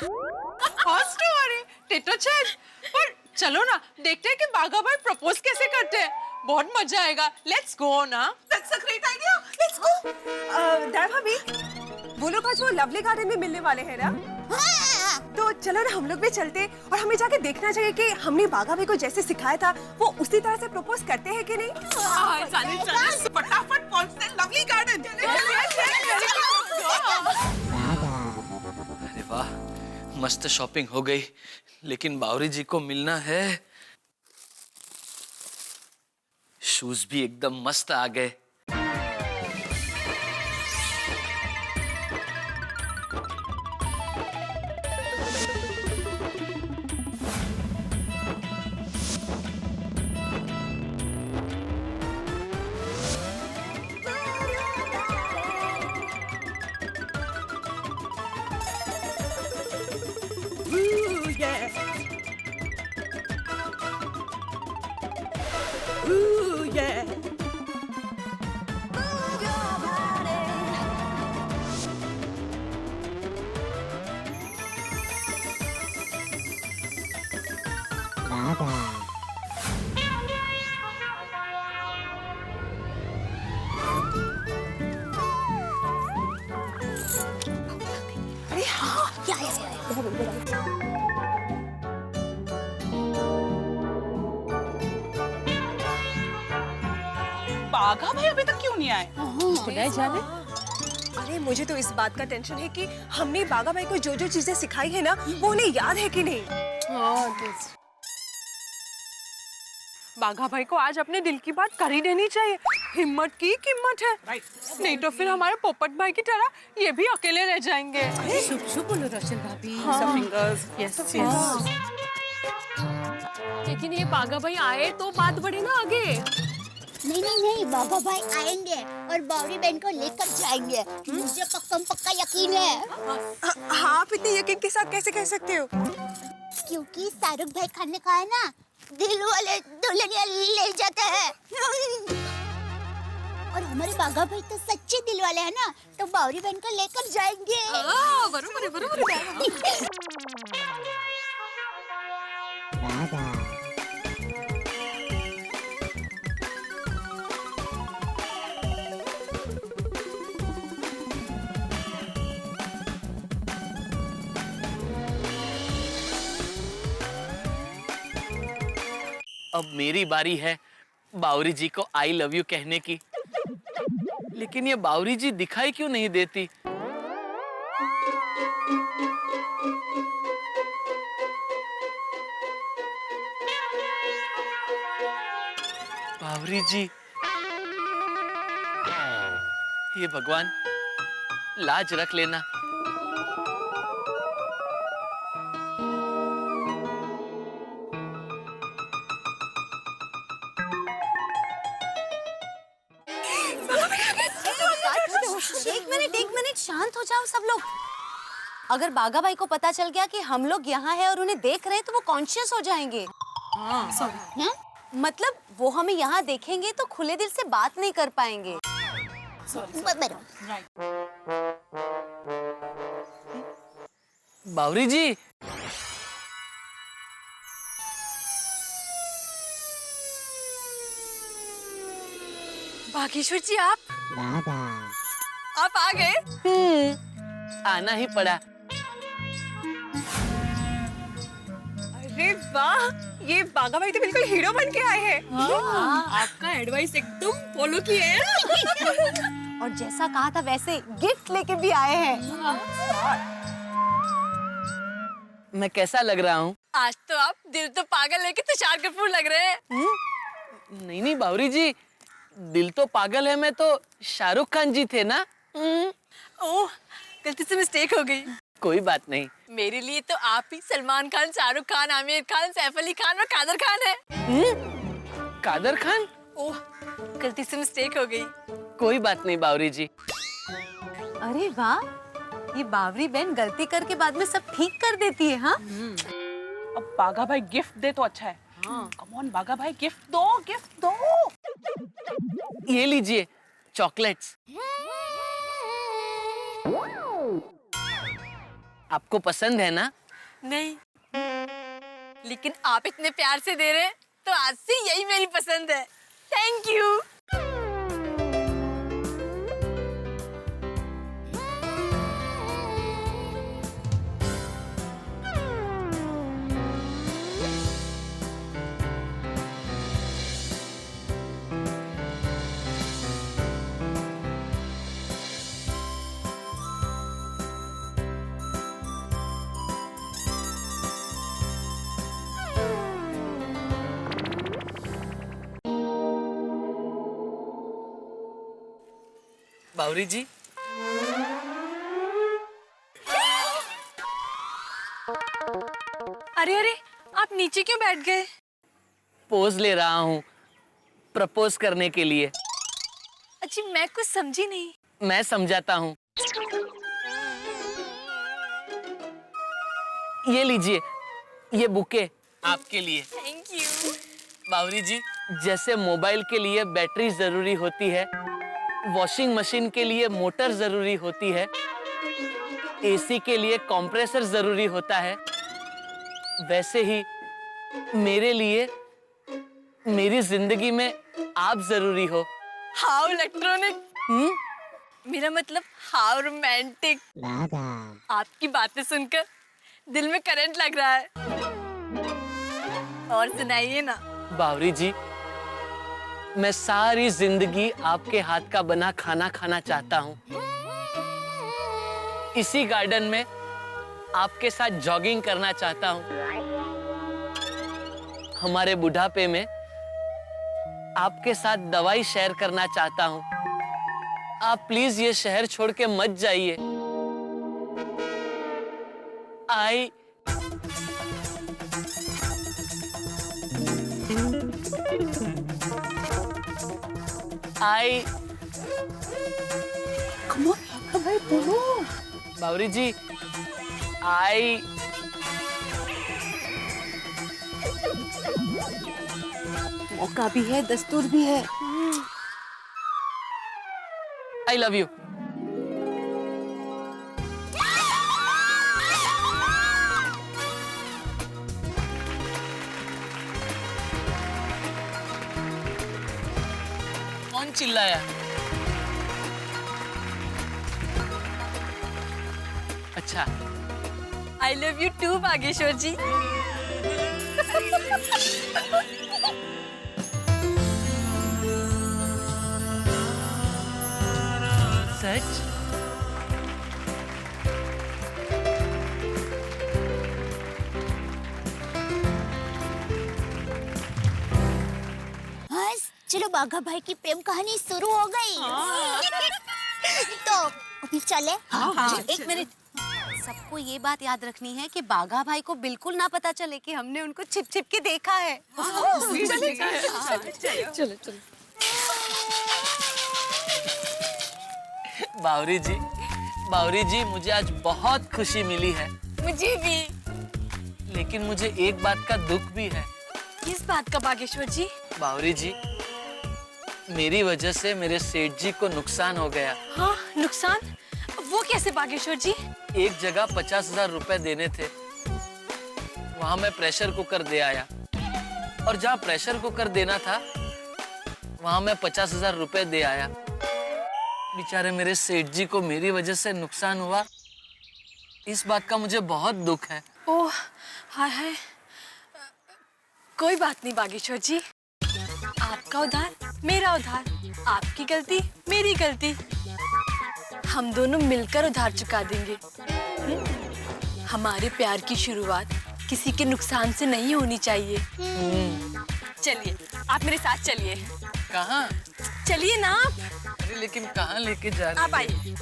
Speaker 4: पर चलो ना, देखते हैं कि बाघा भाई प्रपोज कैसे करते हैं। बहुत मजा आएगा। लेट्स गो ना। That's a great idea. Let's go.
Speaker 13: दया भाभी, वो लोग आज वो लवली गार्डन में मिलने वाले हैं ना? तो चलो ना, हम लोग भी चलते और हमें जाके देखना चाहिए कि हमने बाघा भाई को जैसे सिखाया था वो उसी तरह से प्रपोज करते हैं कि नहीं।
Speaker 4: फटाफट पहुंचते हैं लवली गार्डन।
Speaker 3: अरे वाह, मस्त शॉपिंग हो गई, लेकिन बावरी जी को मिलना है। शूज भी एकदम मस्त आ गए।
Speaker 4: बाघा भाई अभी तक क्यों नहीं आए?
Speaker 7: खुदा जाने।
Speaker 13: अरे मुझे तो इस बात का टेंशन है कि हमने बाघा भाई को जो जो चीजें सिखाई है ना वो उन्हें याद है कि नहीं। बाघा भाई को आज अपने दिल की बात कर ही देनी चाहिए। हिम्मत की कीमत है, नहीं तो फिर हमारे पोपट भाई की तरह ये भी अकेले रह जाएंगे।
Speaker 7: शुभ शुभ बोलो रोशन भाभी।
Speaker 4: Yes yes.
Speaker 7: लेकिन ये बाघा भाई आए तो बात बढ़े ना आगे।
Speaker 9: नहीं नहीं नहीं, बाबा भाई आएंगे और बावरी बहन को लेकर जाएंगे, मुझे पक्का यकीन है।
Speaker 13: हाँ, आप इतने यकीन के साथ कैसे कह सकते हो?
Speaker 9: क्योंकि शाहरुख भाई खान ने कहा है ना, दिल वाले दुल्हनिया ले जाते हैं। और हमारे बाघा भाई तो सच्चे दिल वाले हैं ना, तो बावरी बहन को लेकर जाएंगे।
Speaker 7: बरोबर बरोबर।
Speaker 3: अब मेरी बारी है बावरी जी को आई लव यू कहने की। लेकिन ये बावरी जी दिखाई क्यों नहीं देती? बावरी जी, ये भगवान लाज रख लेना।
Speaker 8: एक मिनट शांत हो जाओ सब लोग। अगर बाघा भाई को पता चल गया कि हम लोग यहाँ हैं और उन्हें देख रहे हैं तो वो कॉन्शियस हो जाएंगे। मतलब वो हमें यहाँ देखेंगे तो खुले दिल से बात नहीं कर पाएंगे।
Speaker 3: बावरी जी,
Speaker 7: बागेश्वर जी आप आ गए।
Speaker 3: आना ही पड़ा।
Speaker 13: अरे वाह, ये बाघा भाई तो बिल्कुल हीरो बन के आए हैं।
Speaker 7: आपका एडवाइस एकदम फॉलो किया है।
Speaker 8: और जैसा कहा था वैसे गिफ्ट लेके भी आए हैं।
Speaker 3: मैं कैसा लग रहा हूँ?
Speaker 7: आज तो आप दिल तो पागल लेके तुषार कपूर लग रहे हैं।
Speaker 3: नहीं नहीं बावरी जी, दिल तो पागल है मैं तो शाहरुख खान जी थे ना।
Speaker 7: ओह, गलती से मिस्टेक हो गई।
Speaker 3: कोई बात नहीं।
Speaker 7: मेरे लिए तो आप ही सलमान खान, शाहरुख खान, आमिर खान, सैफ अली खान और कादर खान है।
Speaker 3: कादर खान?
Speaker 7: ओह, गलती से मिस्टेक हो गई।
Speaker 3: कोई बात नहीं बावरी जी।
Speaker 8: अरे वाह, ये बावरी बहन गलती करके बाद में सब ठीक कर देती है। हाँ,
Speaker 4: अब बाघा भाई गिफ्ट दे तो अच्छा है। कम ऑन बाघा भाई, गिफ्ट दो, गिफ्ट दो।
Speaker 3: ये लीजिए चॉकलेट्स। आपको पसंद है ना?
Speaker 7: नहीं, लेकिन आप इतने प्यार से दे रहे हैं तो आज से यही मेरी पसंद है। Thank you.
Speaker 3: बावरी जी,
Speaker 7: अरे अरे, आप नीचे क्यों बैठ गए?
Speaker 3: पोज ले रहा हूँ प्रपोज करने के लिए।
Speaker 7: अच्छी, मैं कुछ समझी नहीं।
Speaker 3: मैं समझाता हूँ। ये लीजिए, ये बुके आपके लिए।
Speaker 7: Thank you.
Speaker 3: बावरी जी, जैसे मोबाइल के लिए बैटरी जरूरी होती है, वॉशिंग मशीन के लिए मोटर जरूरी होती है, एसी के लिए कंप्रेसर जरूरी होता है, वैसे ही मेरे लिए मेरी जिंदगी में आप जरूरी हो।
Speaker 7: How electronic. मेरा मतलब हाउ रोमांटिक। आपकी बातें सुनकर दिल में करंट लग रहा है। और सुनाइए ना।
Speaker 3: बावरी जी, मैं सारी जिंदगी आपके हाथ का बना खाना खाना चाहता हूँ। इसी गार्डन में आपके साथ जॉगिंग करना चाहता हूँ। हमारे बुढ़ापे में आपके साथ दवाई शेयर करना चाहता हूँ। आप प्लीज ये शहर छोड़ के मत जाइए। बावरी जी,
Speaker 8: मौका भी है, दस्तूर भी है।
Speaker 3: I love you. कौन चिल्लाया? अच्छा,
Speaker 7: I love you too Bageshwar ji.
Speaker 3: सच?
Speaker 9: बस चलो बाघा भाई की प्रेम कहानी शुरू हो गई। तो अभी चले।
Speaker 8: एक मिनट, सबको ये बात याद रखनी है कि बाघा भाई को बिल्कुल ना पता चले कि हमने उनको छिप छिप के देखा है।
Speaker 7: चलो चलो।
Speaker 3: बावरी जी, मुझे आज बहुत खुशी मिली है।
Speaker 7: मुझे भी।
Speaker 3: लेकिन मुझे एक बात का दुख भी है।
Speaker 7: किस बात का बागेश्वर जी?
Speaker 3: बावरी जी, मेरी वजह से मेरे सेठ जी को नुकसान हो गया।
Speaker 7: हाँ, नुकसान? वो कैसे बागेश्वर जी?
Speaker 3: एक जगह 50,000 रुपए देने थे, वहां मैं प्रेशर कुकर दे आया, और जहाँ प्रेशर कुकर देना था वहां मैं 50,000 रुपए दे आया। बेचारे मेरे सेठ जी को मेरी वजह से नुकसान हुआ, इस बात का मुझे बहुत दुख है।
Speaker 7: ओह हाय हाय। कोई बात नहीं बागेश्वर जी, आपका उधार मेरा उधार, आपकी गलती मेरी गलती, हम दोनों मिलकर उधार चुका देंगे। हमारे प्यार की शुरुआत किसी के नुकसान से नहीं होनी चाहिए। चलिए, आप मेरे साथ चलिए।
Speaker 3: कहाँ?
Speaker 7: चलिए ना आप।
Speaker 3: अरे लेकिन कहाँ लेके जा रहे?
Speaker 7: आप आइए।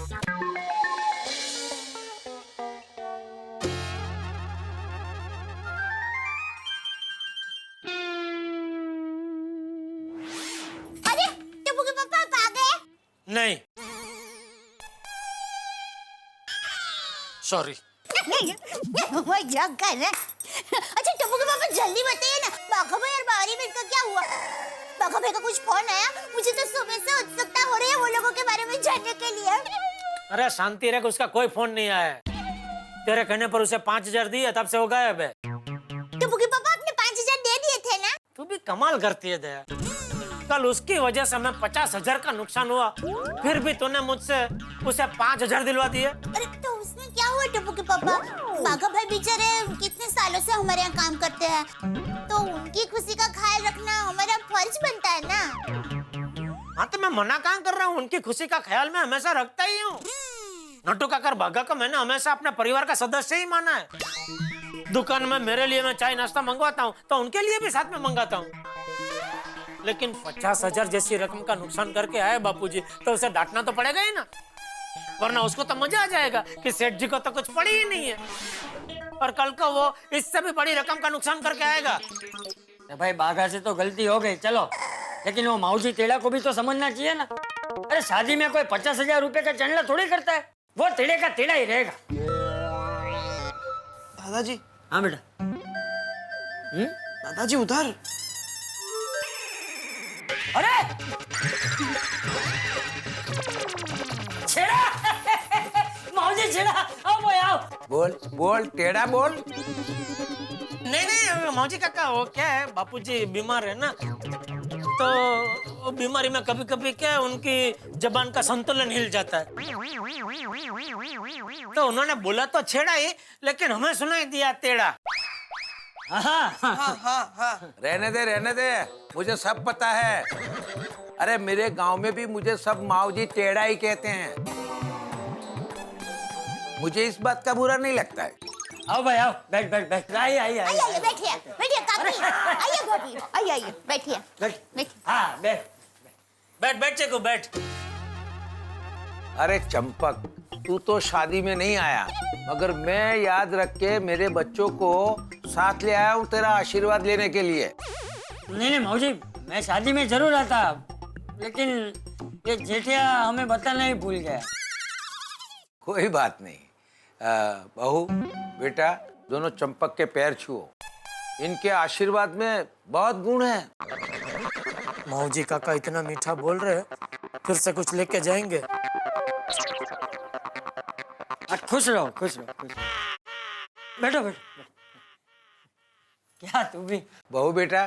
Speaker 9: अरे टप्पू के पापा आप आ गए?
Speaker 5: नहीं, सॉरी।
Speaker 9: अच्छा टप्पू के पापा जल्दी बताइए ना, बाघा भाई और बावरी बेट का क्या हुआ? बाघा भाई का कुछ फोन आया? मुझे तो सुबह से उत्सुकता हो रही है वो लोगों के बारे में जानने के लिए।
Speaker 5: अरे शांति रख, उसका कोई फोन नहीं आया है। तेरे कहने पर उसे 5,000 दिए, तब से वो गायब है।
Speaker 9: टप्पू के पापा आपने 5,000 दे दिए थे ना?
Speaker 5: तू भी कमाल करती है दया। कल उसकी वजह से हमें 50,000 का नुकसान हुआ, फिर भी तूने मुझसे उसे 5,000 दिलवा दिए।
Speaker 9: अरे तो उसमें क्या हुआ टप्पू के पापा? बाघा भाई बेचारे कितने सालों से हमारे यहाँ काम करते हैं, तो उनकी खुशी का ख्याल रखना हमारा फर्ज बनता है ना।
Speaker 5: हाँ तो मैं मना कहाँ कर रहा हूँ, उनकी खुशी का ख्याल मैं हमेशा रखता ही हूँ। नट्टू काकर बाघा को मैंने हमेशा अपने परिवार का सदस्य ही माना है। दुकान में मेरे लिए मैं चाय नाश्ता मंगवाता हूँ तो उनके लिए भी साथ में मंगाता हूँ। लेकिन 50,000 जैसी रकम का नुकसान करके आए बापूजी, तो उसे डांटना तो पड़ेगा ही ना, वरना उसको तो मजा आ जाएगा कि सेठ जी को तो कुछ पड़ी ही नहीं है, और कल को वो इससे भी बड़ी रकम का नुकसान करके आएगा।
Speaker 10: भाई बाघा से तो गलती हो गई, चलो, लेकिन वो माऊजी टेढ़ा को भी तो समझना चाहिए ना। अरे शादी में कोई 50,000 रुपए का चंडला थोड़ी करता है, वो टेढ़े का टेढ़ा ही रहेगा।
Speaker 14: दादाजी।
Speaker 10: हाँ बेटा।
Speaker 14: दादाजी उधर।
Speaker 10: अरे छेड़ा माऊजी छेड़ा, आओ भाई आओ।
Speaker 11: बोल बोल टेढ़ा बोल।
Speaker 5: नहीं मौजी काका, वो क्या है, बापूजी बीमार है ना, तो वो बीमारी में कभी कभी क्या उनकी जबान का संतुलन हिल जाता है, तो उन्होंने बोला तो छेड़ा ही, लेकिन हमें सुनाई दिया टेढ़ा।
Speaker 14: रहने दे, मुझे सब पता है। अरे मेरे गांव में भी मुझे सब माऊजी टेढ़ा ही कहते हैं। मुझे इस बात का बुरा नहीं लगता है।
Speaker 10: आओ भाई आओ, बैठ बैठ बैठ, आइए आइए आइए
Speaker 9: आइए बैठिए बैठिए काकी, आइए भाभी, आइए आइए बैठिए बैठिए।
Speaker 10: हाँ बैठ बैठ बैठ चेको बैठ।
Speaker 14: अरे चंपक, तू तो शादी में नहीं आया, मगर मैं याद रख के मेरे बच्चों को साथ ले आया हूँ तेरा आशीर्वाद लेने के लिए।
Speaker 10: नहीं माऊजी, मैं शादी में जरूर आता, लेकिन ये जेठिया हमें बताना ही भूल गया।
Speaker 14: कोई बात नहीं। बहू बेटा, दोनों चंपक के पैर छुओ, इनके आशीर्वाद में बहुत गुण है।
Speaker 5: मौजी काका इतना मीठा बोल रहे हैं, फिर से कुछ लेके जाएंगे।
Speaker 10: खुश रहो खुश रहो खुश रहो। बैठो बैठो। क्या तू भी?
Speaker 14: बहू बेटा,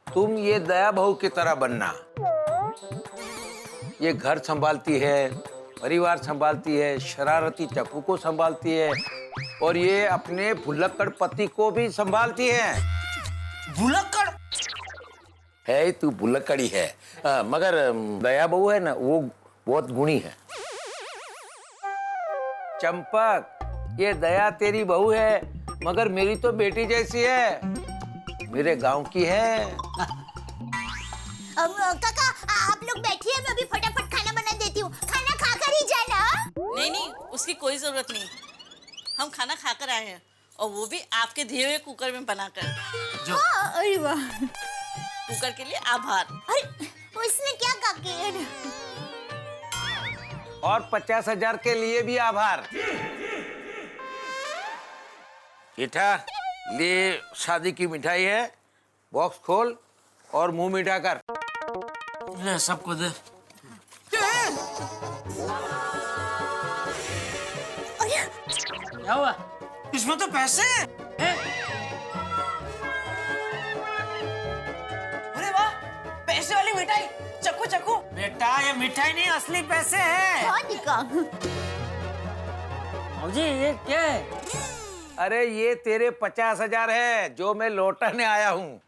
Speaker 14: तुम ये दया बहू की तरह बनना। ये घर संभालती है, परिवार संभालती है, शरारती चप्पू को संभालती है, और ये अपने भुलक्कड़ पति को भी संभालती है।
Speaker 5: भुलक्कड़
Speaker 14: है तू भुलक्कड़ी है, मगर दया बहू है ना, वो बहुत गुणी है। चंपक, ये दया तेरी बहू है, मगर मेरी तो बेटी जैसी है, मेरे गांव की है।
Speaker 9: काका आप लोग बैठिए, मैं अभी फटाफट खाना बना देती हूँ, खाना खाकर ही जाना।
Speaker 15: नहीं नहीं, उसकी कोई जरूरत नहीं, हम खाना खाकर आए हैं, और वो भी आपके दिए हुए कुकर में बनाकर।
Speaker 9: अरे वाह,
Speaker 15: कुकर के लिए आभार।
Speaker 9: अरे उसने क्या काकी?
Speaker 14: और 50,000 के लिए भी आभार। बेटा, ले शादी की मिठाई है, बॉक्स खोल और मुंह मीठा कर।
Speaker 5: ले सबको दे।
Speaker 10: क्या हुआ?
Speaker 5: इसमें तो पैसे हैं।
Speaker 15: अरे वाह, पैसे वाली मिठाई, चखो चखो।
Speaker 5: बेटा ये मिठाई नहीं, असली पैसे हैं।
Speaker 10: मौजी ये क्या है?
Speaker 14: अरे ये तेरे 50,000 है, जो मैं लौटाने आया हूँ।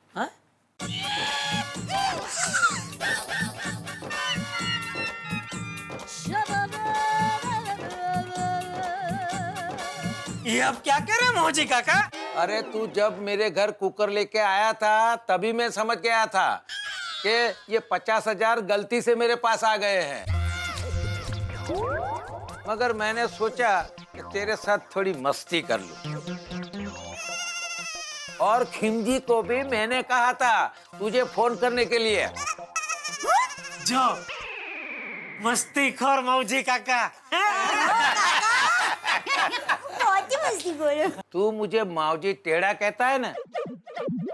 Speaker 5: ये अब क्या कह रहे हैं मौजी काका?
Speaker 14: अरे तू जब मेरे घर कुकर लेके आया था, तभी मैं समझ गया था कि ये 50,000 गलती से मेरे पास आ गए हैं, मगर मैंने सोचा कि तेरे साथ थोड़ी मस्ती कर लूं। और खिमजी को भी मैंने कहा था तुझे फोन करने के लिए।
Speaker 5: जो मस्ती खोर मौजी काका।
Speaker 9: बहुत ही मस्ती बोलो।
Speaker 14: तू मुझे माऊजी टेढ़ा कहता है ना,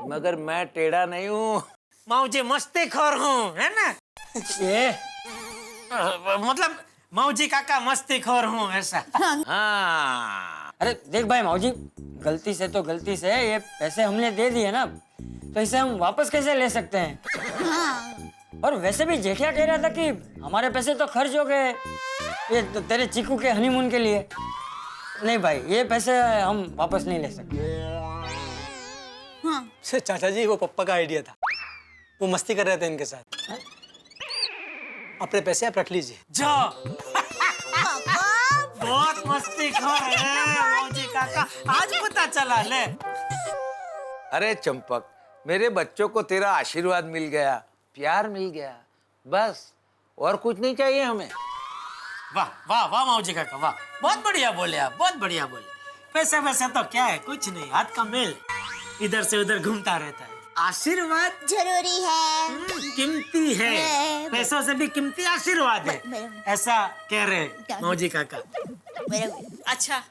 Speaker 14: मगर मैं टेढ़ा नहीं हूँ।
Speaker 5: मौजी मस्ती खोर हूँ, है ना?
Speaker 10: ये
Speaker 5: मतलब मौजी काका मस्ती खोर हूँ, ऐसा।
Speaker 14: हाँ।
Speaker 10: अरे देख भाई मौजी, गलती से तो गलती से ये पैसे हमने दे दिए ना, तो इसे हम वापस कैसे ले सकते हैं? और वैसे भी जेठिया कह रहा था कि हमारे पैसे तो खर्च हो गए ये तो तेरे चीकू के हनीमून के लिए। नहीं भाई, ये पैसे हम वापस नहीं ले सकते।
Speaker 6: चाचा जी, वो पप्पा का आइडिया था, वो मस्ती कर रहे थे इनके साथ। अपने पैसे आप रख लीजिए।
Speaker 5: जो बहुत मस्ती खोर है मौजी काका, आज पता चला। ले
Speaker 14: अरे चंपक, मेरे बच्चों को तेरा आशीर्वाद मिल गया, प्यार मिल गया, बस और कुछ नहीं चाहिए हमें।
Speaker 5: वाह वाह वाह मौजी काका, वाह, बहुत बढ़िया बोले आप, बहुत बढ़िया बोले। पैसे वैसे तो क्या है, कुछ नहीं, हाथ का मेल इधर से उधर घूमता रहता है। आशीर्वाद
Speaker 9: जरूरी है,
Speaker 5: कीमती है, पैसों से भी कीमती आशीर्वाद है, ऐसा कह रहे मौजी काका।
Speaker 15: अच्छा,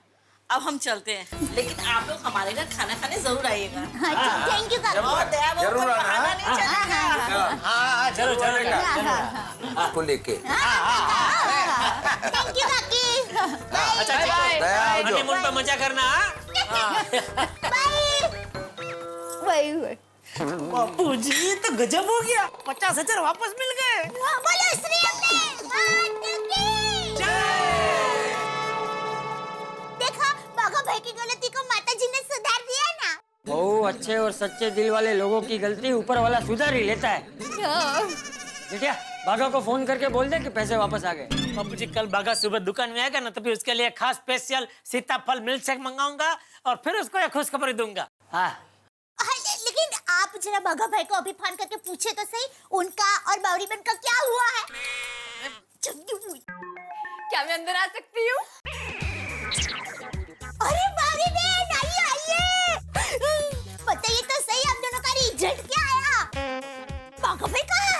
Speaker 15: अब हम चलते हैं, लेकिन आप लोग हमारे घर खाना खाने जरूर आइएगा।
Speaker 9: थैंक यू काका।
Speaker 14: जरूर आना।
Speaker 15: नहीं चलेगा।
Speaker 5: हाँ जरूर जरूर
Speaker 14: आपको लेके।
Speaker 9: थैंक यू काकी।
Speaker 5: अच्छा हनीमून पे मजा करना।
Speaker 9: बाय।
Speaker 5: बापू जी, तो गजब हो गया, 50,000 वापस मिल गए।
Speaker 9: बोलो श्री अम्बे। देखा, बाघा भाई की गलती को माता जी ने सुधार दिया ना।
Speaker 10: बहुत अच्छे और सच्चे दिल वाले लोगों की गलती ऊपर वाला सुधार ही लेता है। जेठिया, बागा को फोन करके बोल दे कि पैसे वापस आ गए।
Speaker 5: बापू जी कल बागा सुबह दुकान में आएगा ना, तभी उसके लिए खास स्पेशल सीताफल मिल्क शेक मंगाऊंगा और फिर उसको एक खुशखबरी दूंगा।
Speaker 10: हाँ।
Speaker 9: लेकिन आप जरा बाघा भाई को अभी फोन करके पूछे तो सही, उनका और बावरी बहन का क्या हुआ है?
Speaker 7: क्या मैं अंदर आ सकती हूँ?
Speaker 9: अरे बावरी बहन, आइए आइए। बताइए तो सही, आप दोनों का रिजल्ट क्या आया? बाघा भाई कहाँ है?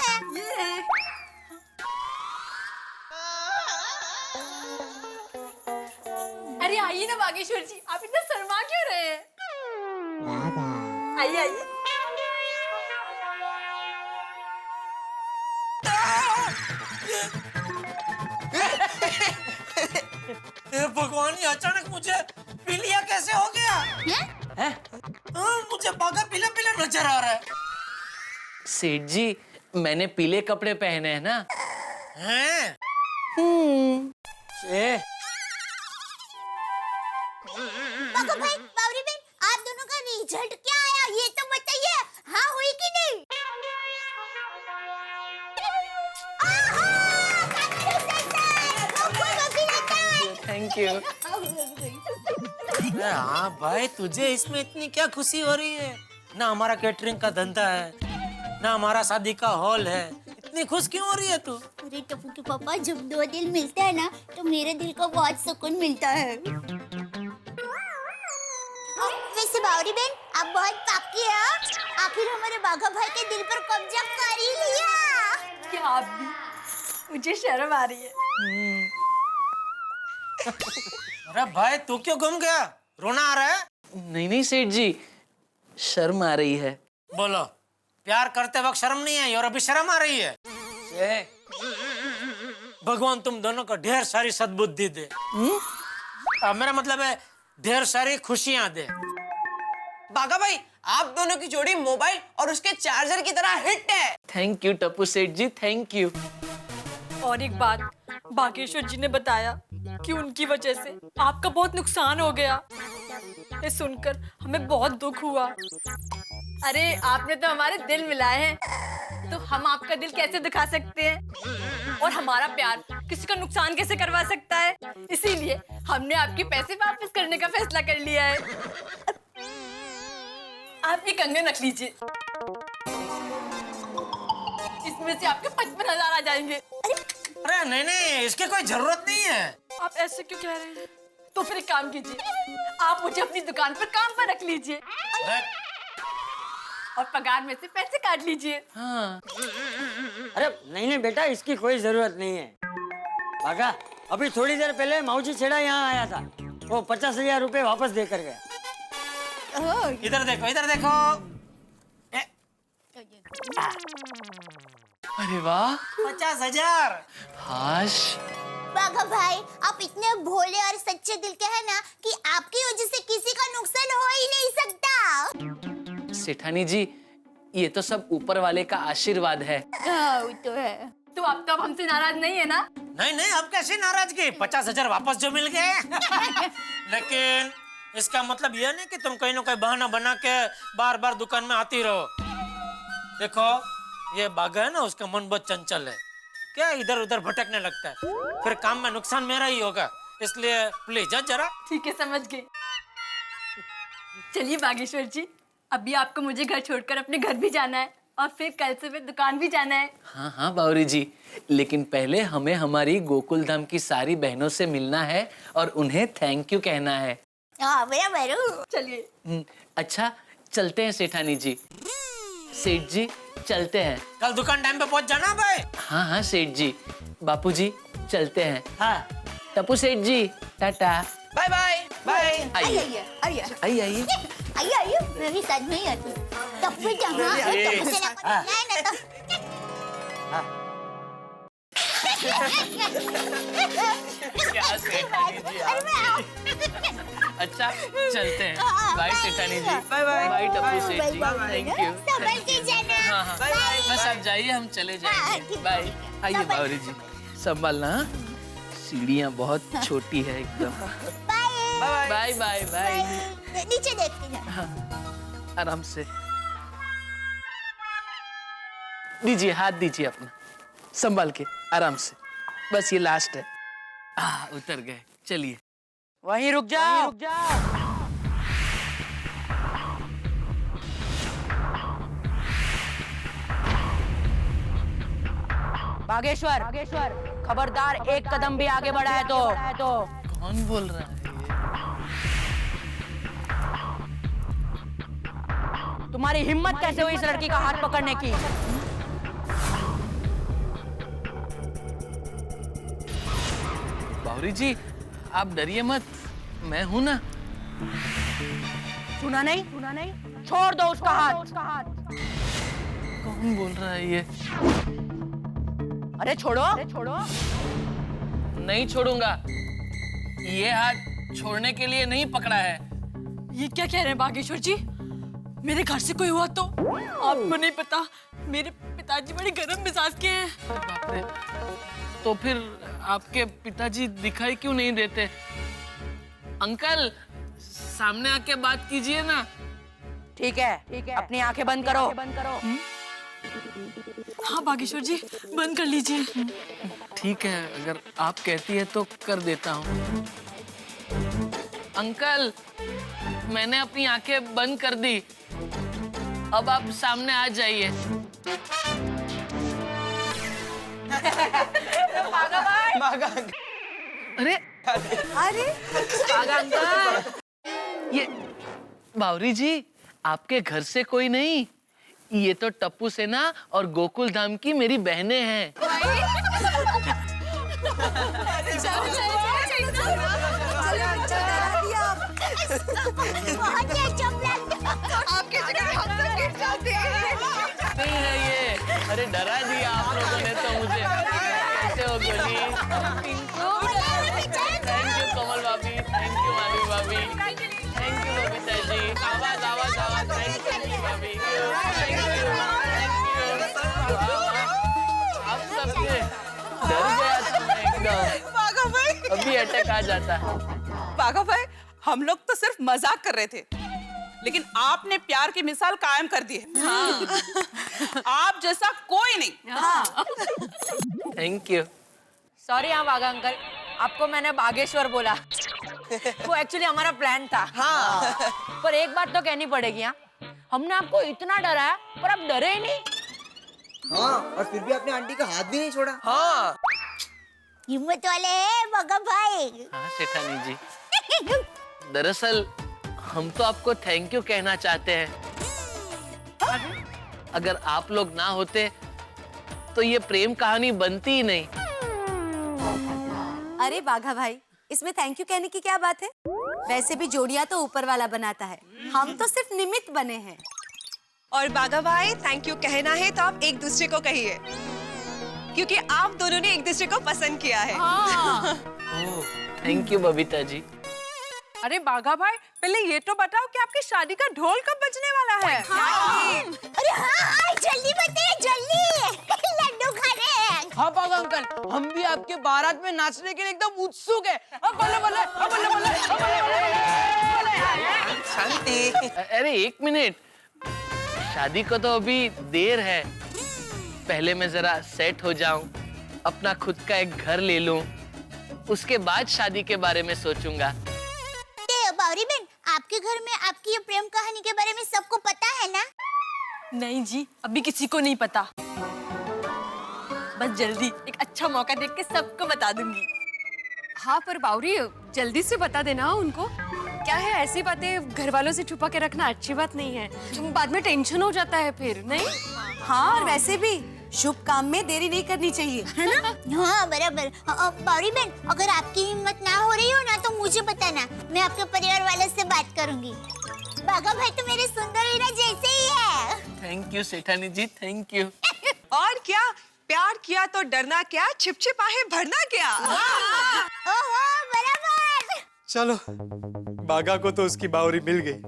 Speaker 7: अरे आइए ना बागेश्वर जी, आप इतना शर्मा क्यों रहे हैं? आइए आइए।
Speaker 5: भगवान, ये अचानक मुझे पीलिया कैसे हो गया? मुझे बागा पीला पीला नजर आ रहा है।
Speaker 3: सेठ जी, मैंने पीले कपड़े पहने हैं ना।
Speaker 5: हैं?
Speaker 9: बाघा भाई, बावरी बहन, आप दोनों का रिजल्ट क्या आया? ये तो बताइए, हाँ हुई कि नहीं?
Speaker 3: Thank you.
Speaker 5: हाँ भाई, तुझे इसमें इतनी क्या खुशी हो रही है? ना हमारा कैटरिंग का धंधा है, ना हमारा शादी का हॉल है, इतनी खुश क्यों हो रही है तू?
Speaker 9: अरे टप्पू के पापा, जब दो दिल मिलते हैं ना तो मेरे दिल को बहुत सुकून मिलता है। वैसे बावरी बहन, आप बहुत पाकी हैं। आखिर हमारे बाघा भाई के दिल पर कब्जा कर ही लिया।
Speaker 7: क्या आप भी? मुझे शर्म आ रही है।
Speaker 5: अरे भाई, तू क्यों गुम गया? रोना आ रहा है?
Speaker 3: नहीं नहीं सेठ जी, शर्म आ रही है।
Speaker 5: बोलो, प्यार करते वक्त शर्म नहीं आई और अभी शर्म आ रही है? भगवान तुम दोनों को ढेर सारी सद्बुद्धि दे। मेरा मतलब है ढेर सारी खुशियां दे।
Speaker 13: बागा भाई, आप दोनों की जोड़ी मोबाइल और उसके चार्जर की तरह हिट है।
Speaker 3: थैंक यू टप्पू सेठ जी, थैंक यू।
Speaker 7: और एक बात, बागेश्वर जी ने बताया कि उनकी वजह से आपका बहुत नुकसान हो गया। ये सुनकर हमें बहुत दुख हुआ। अरे आपने तो हमारे दिल मिलाए हैं, तो हम आपका दिल कैसे दिखा सकते हैं? और हमारा प्यार किसी का नुकसान कैसे करवा सकता है? इसीलिए हमने आपके पैसे वापस करने का फैसला कर लिया है। आप ये कंगन रख लीजिए, इसमें से आपके 55,000 आ जाएंगे।
Speaker 5: अरे नहीं नहीं, इसकी कोई जरूरत नहीं है।
Speaker 7: आप ऐसे क्यों कह रहे हैं? तो फिर एक काम कीजिए, आप मुझे अपनी दुकान पर काम पर रख लीजिए और पगार में से पैसे काट लीजिए।
Speaker 3: हाँ।
Speaker 10: अरे नहीं नहीं बेटा, इसकी कोई जरूरत नहीं है। बागा, अभी थोड़ी देर पहले माऊजी छेड़ा यहाँ आया था, वो 50,000 रुपए वापस देकर गया।
Speaker 5: इधर देखो, इधर देखो।
Speaker 3: अरे वाह,
Speaker 5: 50,000।
Speaker 3: हाश।
Speaker 9: बाघा भाई, आप इतने भोले और सच्चे दिल के हैं ना कि आपकी वजह से किसी का नुकसान हो ही नहीं सकता।
Speaker 3: सेठानी जी, ये तो सब ऊपर वाले का आशीर्वाद है।
Speaker 9: वो तो है।
Speaker 7: तो आप तो हमसे नाराज नहीं है ना?
Speaker 5: नहीं नहीं, अब कैसी नाराजगी? 50,000 वापस जो मिल गए। लेकिन इसका मतलब यह नहीं कि तुम कहीं ना कहीं बहाना बना के बार बार दुकान में आती रहो। देखो, ये बागा है ना, उसका मन बहुत चंचल है, क्या इधर उधर भटकने लगता है, फिर काम में नुकसान मेरा ही होगा, इसलिए प्लीज जरा।
Speaker 7: ठीक है, समझ गए। चलिए बागेश्वर जी, अभी आपको मुझे घर छोड़कर अपने घर भी जाना है और फिर कल सुबह दुकान भी जाना है।
Speaker 3: हाँ हाँ बावरी जी, लेकिन पहले हमें हमारी गोकुल धाम की सारी बहनों से मिलना है और उन्हें थैंक यू कहना है।
Speaker 7: चलिए।
Speaker 3: अच्छा, चलते हैं सेठानी जी। सेठ जी, चलते हैं।
Speaker 5: कल दुकान टाइम पे पहुंच जाना भाई।
Speaker 3: हाँ हाँ सेठ जी। बापू जी, चलते हैं।
Speaker 10: हाँ।
Speaker 3: टप्पू सेठ जी, टाटा।
Speaker 13: Bye bye bye.
Speaker 9: आइए आइए
Speaker 3: आइए आइए
Speaker 9: आइए आइए, मैं भी साथ में ही आती हूँ। टप्पू जहाँ है, टप्पू से ना
Speaker 3: क्या सेठानी जी अच्छा, चलते हैं। बाय सेठानी जी।
Speaker 13: Bye bye.
Speaker 3: बाय टप्पू सेठ जी, थैंक यू।
Speaker 9: संभल के जाना।
Speaker 3: हाँ हाँ, बस आप जाइए, हम चले जाएंगे। बाय। आइए बावरी जी, संभालना। सीढ़ियाँ बहुत छोटी है एकदम।
Speaker 9: Bye
Speaker 3: bye bye bye.
Speaker 9: नीचे देखते हैं।
Speaker 3: आराम से दीजिए, हाथ दीजिए अपना, संभाल के, आराम से। बस ये लास्ट है। उतर गए, चलिए।
Speaker 10: वहीं रुक जाओ। बागेश्वर, खबरदार एक कदम भी आगे बढ़ा है तो।
Speaker 3: कौन बोल रहा है?
Speaker 10: तुम्हारी हिम्मत कैसे हुई इस लड़की का हाथ पकड़ने की?
Speaker 3: बावरी जी, आप डरिए मत, मैं हूं ना।
Speaker 10: सुना नहीं? छोड़ दो उसका हाथ।
Speaker 3: कौन बोल रहा है ये?
Speaker 10: अरे छोड़ो।
Speaker 3: नहीं छोड़ूंगा। ये हाथ छोड़ने के लिए नहीं पकड़ा है।
Speaker 7: ये क्या कह रहे हैं बागेश्वर जी? मेरे घर से कोई हुआ तो? आपको नहीं पता, मेरे पिताजी बड़े गर्म मिजाज के हैं।
Speaker 3: बाप रे, तो फिर आपके पिताजी दिखाई क्यों नहीं देते? अंकल, सामने आके बात कीजिए ना।
Speaker 10: ठीक है, अपनी आंखें बंद करो।
Speaker 7: हाँ बागेश्वर जी, बंद कर लीजिए।
Speaker 3: ठीक है, अगर आप कहती है तो कर देता हूँ। अंकल, मैंने अपनी आंखें बंद कर दी, अब आप सामने आ जाइए। अरे अंकल, ये बावरी जी, आपके घर से कोई नहीं, ये तो टप्पू सेना और गोकुल धाम की मेरी बहनें हैं।
Speaker 9: आपके जगह हम तो गिर जाते हैं।
Speaker 3: नहीं है ये, अरे डरा दिया आप लोगों ने तो मुझे। कैसे हो गोली? थैंक यू कमल भाभी, थैंक यू मानी भाभी, थैंक यू बबीता जी। आवाज, थैंक यू भाभी, थैंक यू। आप सबके डर गया था मैं एकदम।
Speaker 4: बाघा भाई,
Speaker 3: अभी अटैक आ जाता है।
Speaker 4: बाघा भाई, हम लोग तो सिर्फ मजाक कर रहे थे, लेकिन आपने प्यार की मिसाल कायम कर दी है। हाँ। आप जैसा कोई नहीं। हाँ।
Speaker 3: Thank you.
Speaker 10: सॉरी हाँ बागा अंकल, आपको मैंने बागेश्वर बोला। वो एक्चुअली हमारा प्लान था। हाँ। पर एक बात तो कहनी पड़ेगी, हाँ, हमने आपको इतना डराया पर आप डरे ही नहीं।
Speaker 16: हाँ, और फिर भी आपने आंटी का हाथ भी नहीं छोड़ा।
Speaker 3: हाँ,
Speaker 9: हिम्मत वाले हैं बगा भाई।
Speaker 3: हाँ सेठानी जी, दरअसल हम तो आपको थैंक यू कहना चाहते हैं। अगर आप लोग ना होते तो ये प्रेम कहानी बनती ही नहीं।
Speaker 8: अरे बाघा भाई, इसमें थैंक यू कहने की क्या बात है? वैसे भी जोड़ियां तो ऊपर वाला बनाता है, हम तो सिर्फ निमित्त बने हैं।
Speaker 13: और बाघा भाई, थैंक यू कहना है तो आप एक दूसरे को कहिए, क्योंकि आप दोनों ने एक दूसरे को पसंद किया है।
Speaker 7: हाँ।
Speaker 3: Thank you Babita ji.
Speaker 4: अरे बाघा भाई, पहले ये तो बताओ कि आपकी शादी का ढोल कब बजने वाला है?
Speaker 9: हाँ। अरे हाँ, जल्दी बताइए, जल्दी। लड्डू खाने हैं।
Speaker 10: हाँ बागा अंकल, हम भी आपके बारात में नाचने के लिए एकदम उत्सुक है। बल्ले बल्ले,
Speaker 3: शांति। अरे एक मिनट, शादी को तो अभी देर है। पहले मैं जरा सेट हो जाऊं, अपना खुद का एक घर ले लूं, उसके बाद शादी के बारे में सोचूंगा।
Speaker 9: बावरी बहन, आपके घर में आपकी ये प्रेम कहानी के बारे में सबको पता है ना?
Speaker 7: नहीं जी, अभी किसी को नहीं पता। बस जल्दी एक अच्छा मौका देख के सबको बता दूंगी।
Speaker 17: हाँ पर बावरी, जल्दी से बता देना उनको। क्या है, ऐसी बातें घर वालों से छुपा के रखना अच्छी बात नहीं है, बाद में टेंशन हो जाता है फिर। नहीं?
Speaker 8: हाँ, और वैसे भी शुभ काम में देरी नहीं करनी चाहिए, है ना?
Speaker 9: हाँ बराबर। बावरी बहन, अगर आपकी हिम्मत ना हो रही हो ना तो मुझे बताना, मैं आपके परिवार वालों से बात करूंगी। बाघा भाई तो मेरे सुंदर हीरा जैसे ही है।
Speaker 3: थैंक यू सेठानी जी, थैंक यू।
Speaker 13: और क्या, प्यार किया तो डरना क्या, छिपछिपाहे भरना क्या।
Speaker 9: ओहो बराबर।
Speaker 6: चलो, बागा को तो उसकी बावरी मिल गई।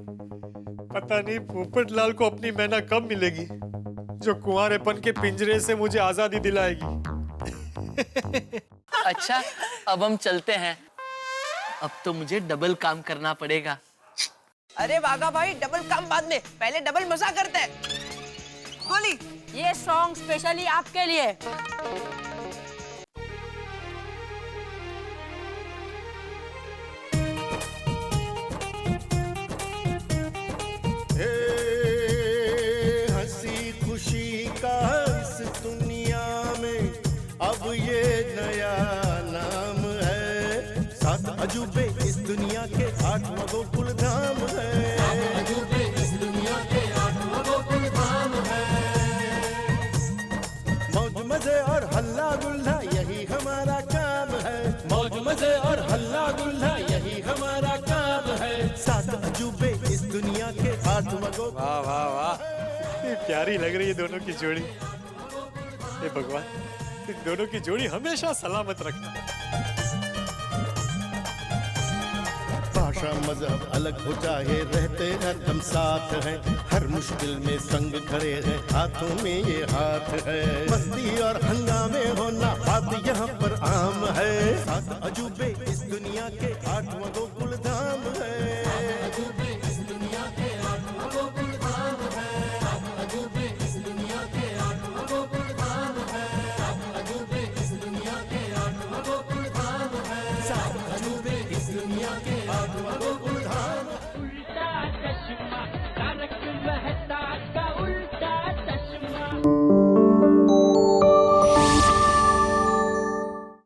Speaker 6: पता नहीं पोपटलाल को अपनी मैना कब मिलेगी, जो कुंवारेपन के पिंजरे से मुझे आजादी दिलाएगी।
Speaker 3: अच्छा, अब हम चलते हैं। अब तो मुझे डबल काम करना पड़ेगा।
Speaker 13: अरे वागा भाई, डबल काम बाद में, पहले डबल मजा करते हैं। गोली,
Speaker 18: ये सॉन्ग स्पेशली आपके लिए।
Speaker 19: हंसी खुशी का इस दुनिया में अब ये नया नाम है। 7 अजूबे इस दुनिया के 8वां गोकुल धाम है। 7 अजूबे इस दुनिया के 8वां गोकुल धाम है। मौज मजे और हल्ला गुल्ला यही हमारा काम है। मौज मजे और हल्ला गुल्ला यही हमारा काम है। 7 अजूबे इस दुनिया के 8वां गोकुल।
Speaker 6: वाह वाह वाह, ये प्यारी लग रही है दोनों की जोड़ी। हे भगवान, इन दोनों की जोड़ी हमेशा सलामत रखना।
Speaker 19: भाषा मजहब अलग हो चाहे रहते हैं हम साथ हैं। हर मुश्किल में संग खड़े हैं, हाथों में ये हाथ है। मस्ती और हंगामे होना बात यहाँ पर आम है। 7 अजूबे इस दुनिया के 8वां गोकुल धाम।